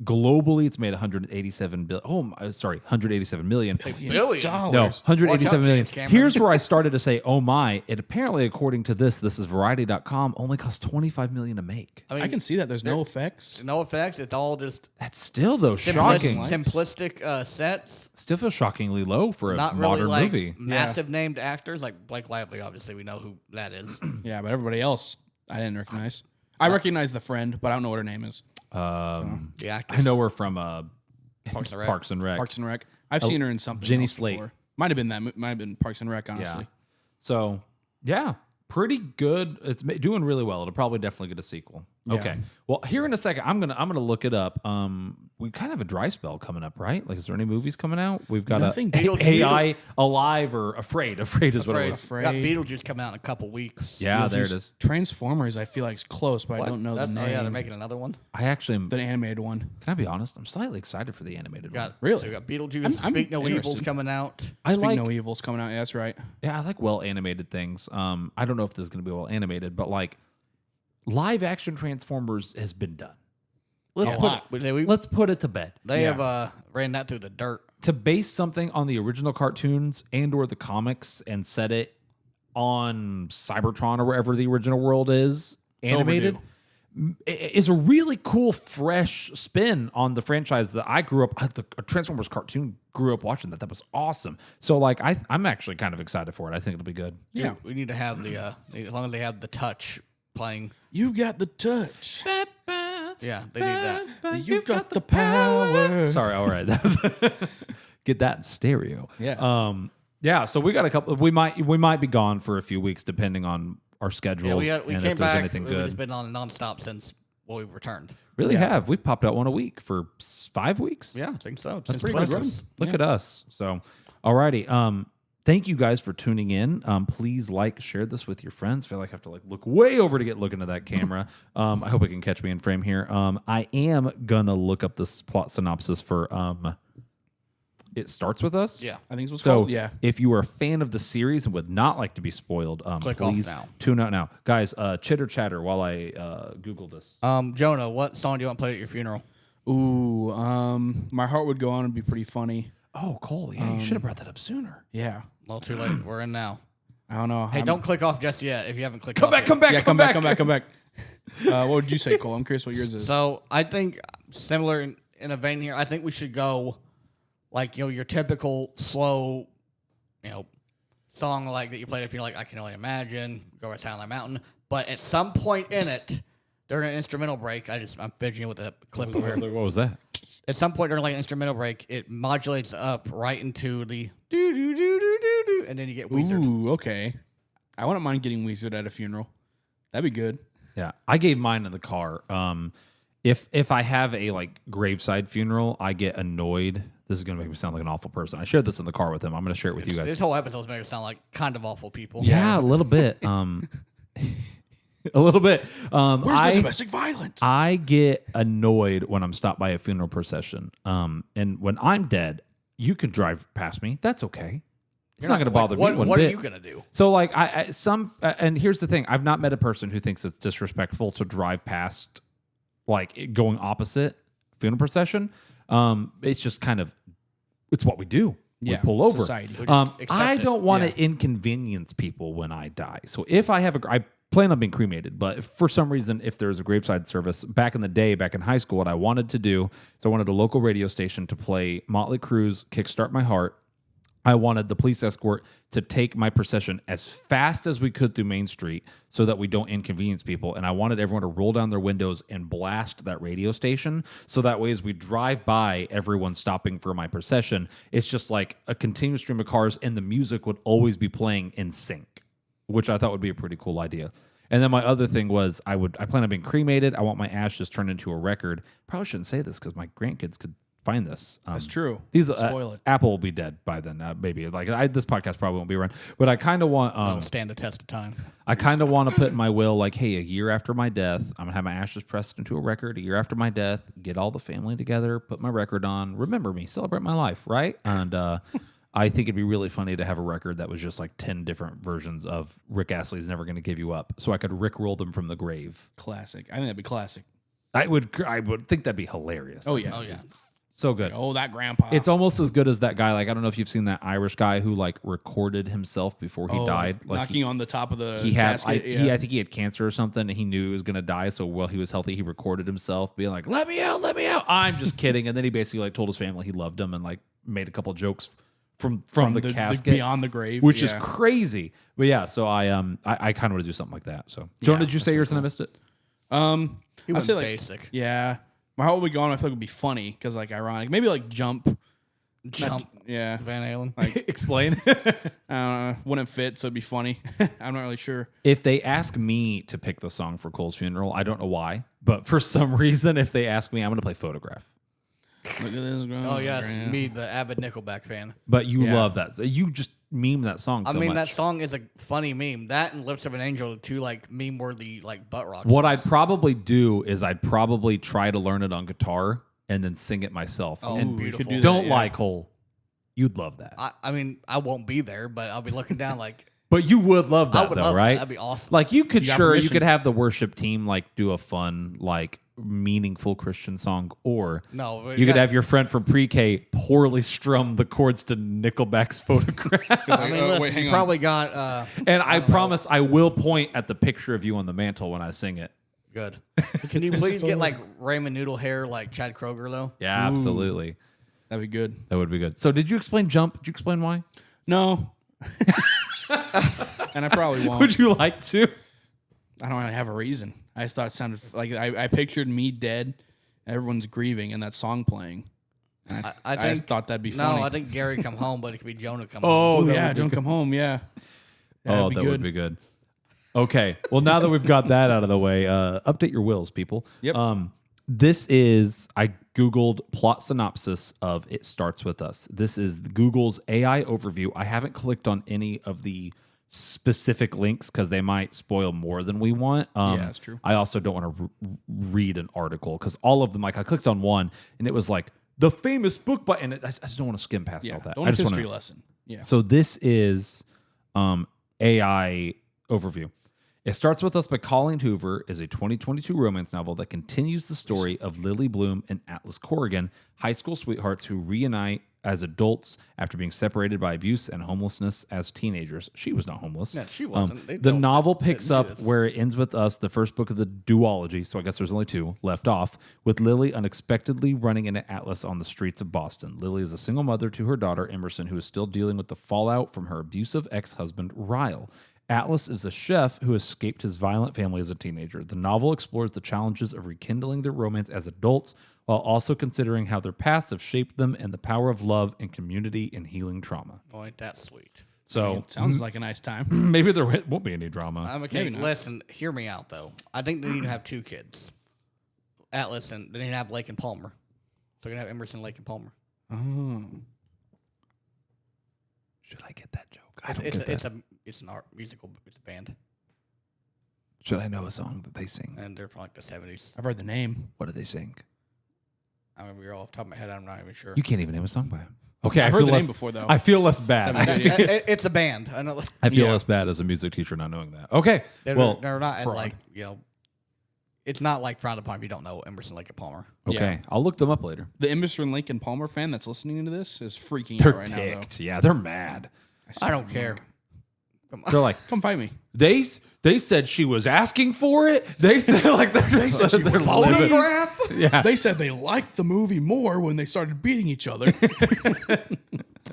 Globally, it's made 187 billion. Oh, sorry, 187 million. billion. dollars. No, Watch 187 out, million. James Cameron. Here's where I started to say, oh my. It apparently, according to this is Variety.com, only cost 25 million to make. I mean, I can see that. There's no effects. no effects. It's all just That's still, though, shocking. simplistic sets. Still feels shockingly low for a Not modern really like movie. massive named actors like Blake Lively. Obviously, we know who that is. Yeah, but everybody else, I didn't recognize. I recognize the friend, but I don't know what her name is. The actors. I know her from Parks and Rec. Parks and Rec. Parks and Rec. I've seen her in something. Jenny else Slate. before. Might have been that. Might have been Parks and Rec. Honestly. Yeah. So, yeah, pretty good. It's doing really well. It'll probably definitely get a sequel. Yeah. Okay. Well, here in a second, I'm gonna look it up. We kind of have a dry spell coming up, right? Like, is there any movies coming out? We've got Nothing. AI Alive or Afraid. Afraid is what it was. Afraid. Got Beetlejuice coming out in a couple weeks. Yeah, there it Just is. Transformers. I feel like is close, but What? I don't know the That's- name. Oh yeah, they're making another one. I actually am. the animated one. Can I be honest? I'm slightly excited for the animated one. Got Really? So we got Beetlejuice. I'm Speak No Evil's interested. coming out. I Speak like. No Evil's coming out. Yeah, that's right. Yeah, I like well animated things. I don't know if this is going to be well animated, but like live action Transformers has been done. Let's put it to bed. They Yeah. have ran that through the dirt. To base something on the original cartoons and or the comics and set it on Cybertron or wherever the original world is animated is a really cool fresh spin on the franchise that I grew up the Transformers cartoon grew up watching that was awesome. So like I'm actually kind of excited for it. I think it'll be good. Yeah. We need to have the as long as they have the touch playing. You got the touch. Yeah, they need that. You've got the power. Sorry, all right. That was get that in stereo. Yeah. Yeah, so we got a couple. We might be gone for a few weeks depending on our schedules Yeah, we and came if there's back. anything We've good. just been on nonstop since we returned. Really have. We've popped out one a week for 5 weeks. Yeah, I think so. That's Since pretty good. Christmas. Look at us. So, alrighty. Thank you guys for tuning in. Please share this with your friends. I feel like I have to look way over to get looking at that camera. I hope it can catch me in frame here. I am gonna look up this plot synopsis for It Starts With Us. Yeah. I think it's what's So called. Yeah. if you are a fan of the series and would not like to be spoiled, Click off please now. tune out now. Guys, chitter chatter while I Google this. Jonah, what song do you want to play at your funeral? Ooh, My Heart Would Go On would be pretty funny. Oh, Cole, yeah, you should have brought that up sooner. Yeah. Well, too late. We're in now. I don't know. Hey, don't click off just yet if you haven't clicked Come off back, yet. come back, Yeah, come back. come back. What would you say, Cole? I'm curious what yours is. So I think similar in a vein here, I think we should go like, your typical slow, song like that you played if you're like, I Can Only Imagine, Go Right Silent Mountain. But at some point in it, during an instrumental break, I'm fidgeting with the clip over here. What was that? At some point during like an instrumental break, it modulates up right into the do do do do do do, and then you get Weezer. Ooh, okay. I wouldn't mind getting Weezered at a funeral. That'd be good. Yeah, I gave mine in the car. If I have a graveside funeral, I get annoyed. This is gonna make me sound like an awful person. I shared this in the car with him. I'm gonna share it with you guys. This whole episode is making it sound like kind of awful people. Yeah, a little bit. A little bit. Where's the domestic violence? I get annoyed when I'm stopped by a funeral procession. And when I'm dead, you can drive past me. That's okay. It's not going to bother me one What bit. are you gonna do? So and here's the thing: I've not met a person who thinks it's disrespectful to drive past, going opposite funeral procession. It's just kind of, it's what we do. We Yeah, pull over. society. I it. don't want to inconvenience people when I die. So if I have I plan on being cremated, but if for some reason, if there's a graveside service, back in the day, back in high school, what I wanted to do is I wanted a local radio station to play Motley Crue's Kickstart My Heart. I wanted the police escort to take my procession as fast as we could through Main Street so that we don't inconvenience people. And I wanted everyone to roll down their windows and blast that radio station. So that way, as we drive by, everyone stopping for my procession, it's just like a continuous stream of cars and the music would always be playing in sync, which I thought would be a pretty cool idea. And then my other thing was I plan on being cremated. I want my ashes turned into a record. Probably shouldn't say this because my grandkids could find this. That's true. These Spoil it. Apple will be dead by then. Maybe this podcast probably won't be around. But I kind of want. Don't stand the test of time. I kind of want to put in my will, hey, a year after my death, I'm gonna have my ashes pressed into a record. A year after my death, get all the family together, put my record on, remember me, celebrate my life, right? And I think it'd be really funny to have a record that was just 10 different versions of Rick Astley's Never Gonna Give You Up, so I could Rickroll them from the grave. Classic. I think that'd be classic. I would think that'd be hilarious. Oh, yeah. Oh yeah. So good. Oh, that grandpa. It's almost as good as that guy. I don't know if you've seen that Irish guy who recorded himself before he died. Knocking on the top of the He had, casket. I think he had cancer or something, and he knew he was going to die. So while he was healthy, he recorded himself being like, "Let me out, let me out." I'm just kidding. And then he basically told his family he loved him and made a couple jokes from the casket beyond the grave, which is crazy. But yeah, so I kind of want to do something like that. So, Jonah, did you say yours and I missed it? He I'd was say basic. Yeah, My Heart Would Go On. I feel like it would be funny because ironic. Maybe Jump. Jump. Yeah. Van Halen. Explain. I don't know. Wouldn't fit, so it'd be funny. I'm not really sure. If they ask me to pick the song for Cole's funeral, I don't know why, but for some reason, if they ask me, I'm going to play Photograph. Look at this girl. Oh yes, me, the avid Nickelback fan. But you love that. You just meme that song so much. That song is a funny meme. That and Lips of an Angel are two meme-worthy butt rock. What I'd probably do is I'd probably try to learn it on guitar and then sing it myself. Oh, and beautiful. could do that, don't yeah. lie, Cole. You'd love that. I won't be there, but I'll be looking down But you would love I that, would though, love right? that. That'd be awesome. You could You got you permission. could have the worship team do a fun meaningful Christian song, or No, you could have your friend from pre-K poorly strum the chords to Nickelback's Photograph. Listen, you probably got. And I promise I will point at the picture of you on the mantle when I sing it. Good. Can you please get Raymond Noodle hair like Chad Kroger though? Yeah, absolutely. That'd be good. That would be good. So did you explain Jump? Did you explain why? No. And I probably won't. Would you like to? I don't really have a reason. I just thought it sounded I pictured me dead, everyone's grieving, and that song playing. I just thought that'd be funny. No, I think Gary come home, but it could be Jonah come Oh, home. yeah, don't come home. Yeah. That would be good. Okay. Well, now that we've got that out of the way, update your wills, people. Yep. I Googled plot synopsis of It Starts With Us. This is Google's AI overview. I haven't clicked on any of the specific links because they might spoil more than we want. Yeah, that's true. I also don't want to read an article because all of them, like I clicked on one and it was like the famous book, and I just don't want to skim past all that. Don't I just history wanna, lesson. Yeah. So this is AI overview. It Starts With Us by Coleen Hoover is a 2022 romance novel that continues the story of Lily Bloom and Atlas Corrigan, high school sweethearts who reunite as adults after being separated by abuse and homelessness as teenagers. She was not homeless. Yeah, she wasn't. The novel picks up where it ends with us, the first book of the duology, so I guess there's only two left off, with Lily unexpectedly running into Atlas on the streets of Boston. Lily is a single mother to her daughter, Emerson, who is still dealing with the fallout from her abusive ex-husband, Ryle. Atlas is a chef who escaped his violent family as a teenager. The novel explores the challenges of rekindling their romance as adults while also considering how their pasts have shaped them and the power of love and community in healing trauma. Oh, ain't that sweet. So Sounds like a nice time. maybe there won't be any drama. I'm okay. Listen, hear me out though. I think they need to have two kids. Atlas and they need to have Lake and Palmer. So they're gonna have Emerson, Lake and Palmer. Oh. Should I get that joke? I don't get that. It's an art musical. It's a band, Should I know a song that they sing? and they're from like the 70s. I've heard the name. What do they sing? I mean, we're all off the top of my head. I'm not even sure. You can't even name a song by him. Okay, I've I heard feel the less, name before, though. I feel less bad. It's a band. I know. I feel Yeah. less bad as a music teacher not knowing that. Okay, They're not as fraud. like It's not like frowned upon if you don't know Emerson, Lake and Palmer. okay, Yeah. I'll look them up later. The Emerson, Lake and Palmer fan that's listening to this is freaking They're out right ticked. now, Yeah, they're mad. though. I don't care. They're like, Come fight me. they said she was asking for it. They said like they're said she was livid. Photograph? Yeah, They said they liked the movie more when they started beating each other.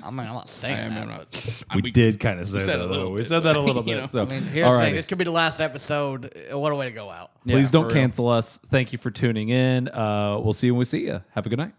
I mean, I'm not saying that. we did kind of say said that. a little Though. We bit, said that a but, little you bit. know. So, I mean, here's all the thing. right. This could be the last episode. What a way to go out. Please Yeah, don't for real. cancel us. Thank you for tuning in. We'll see you when we see you. Have a good night.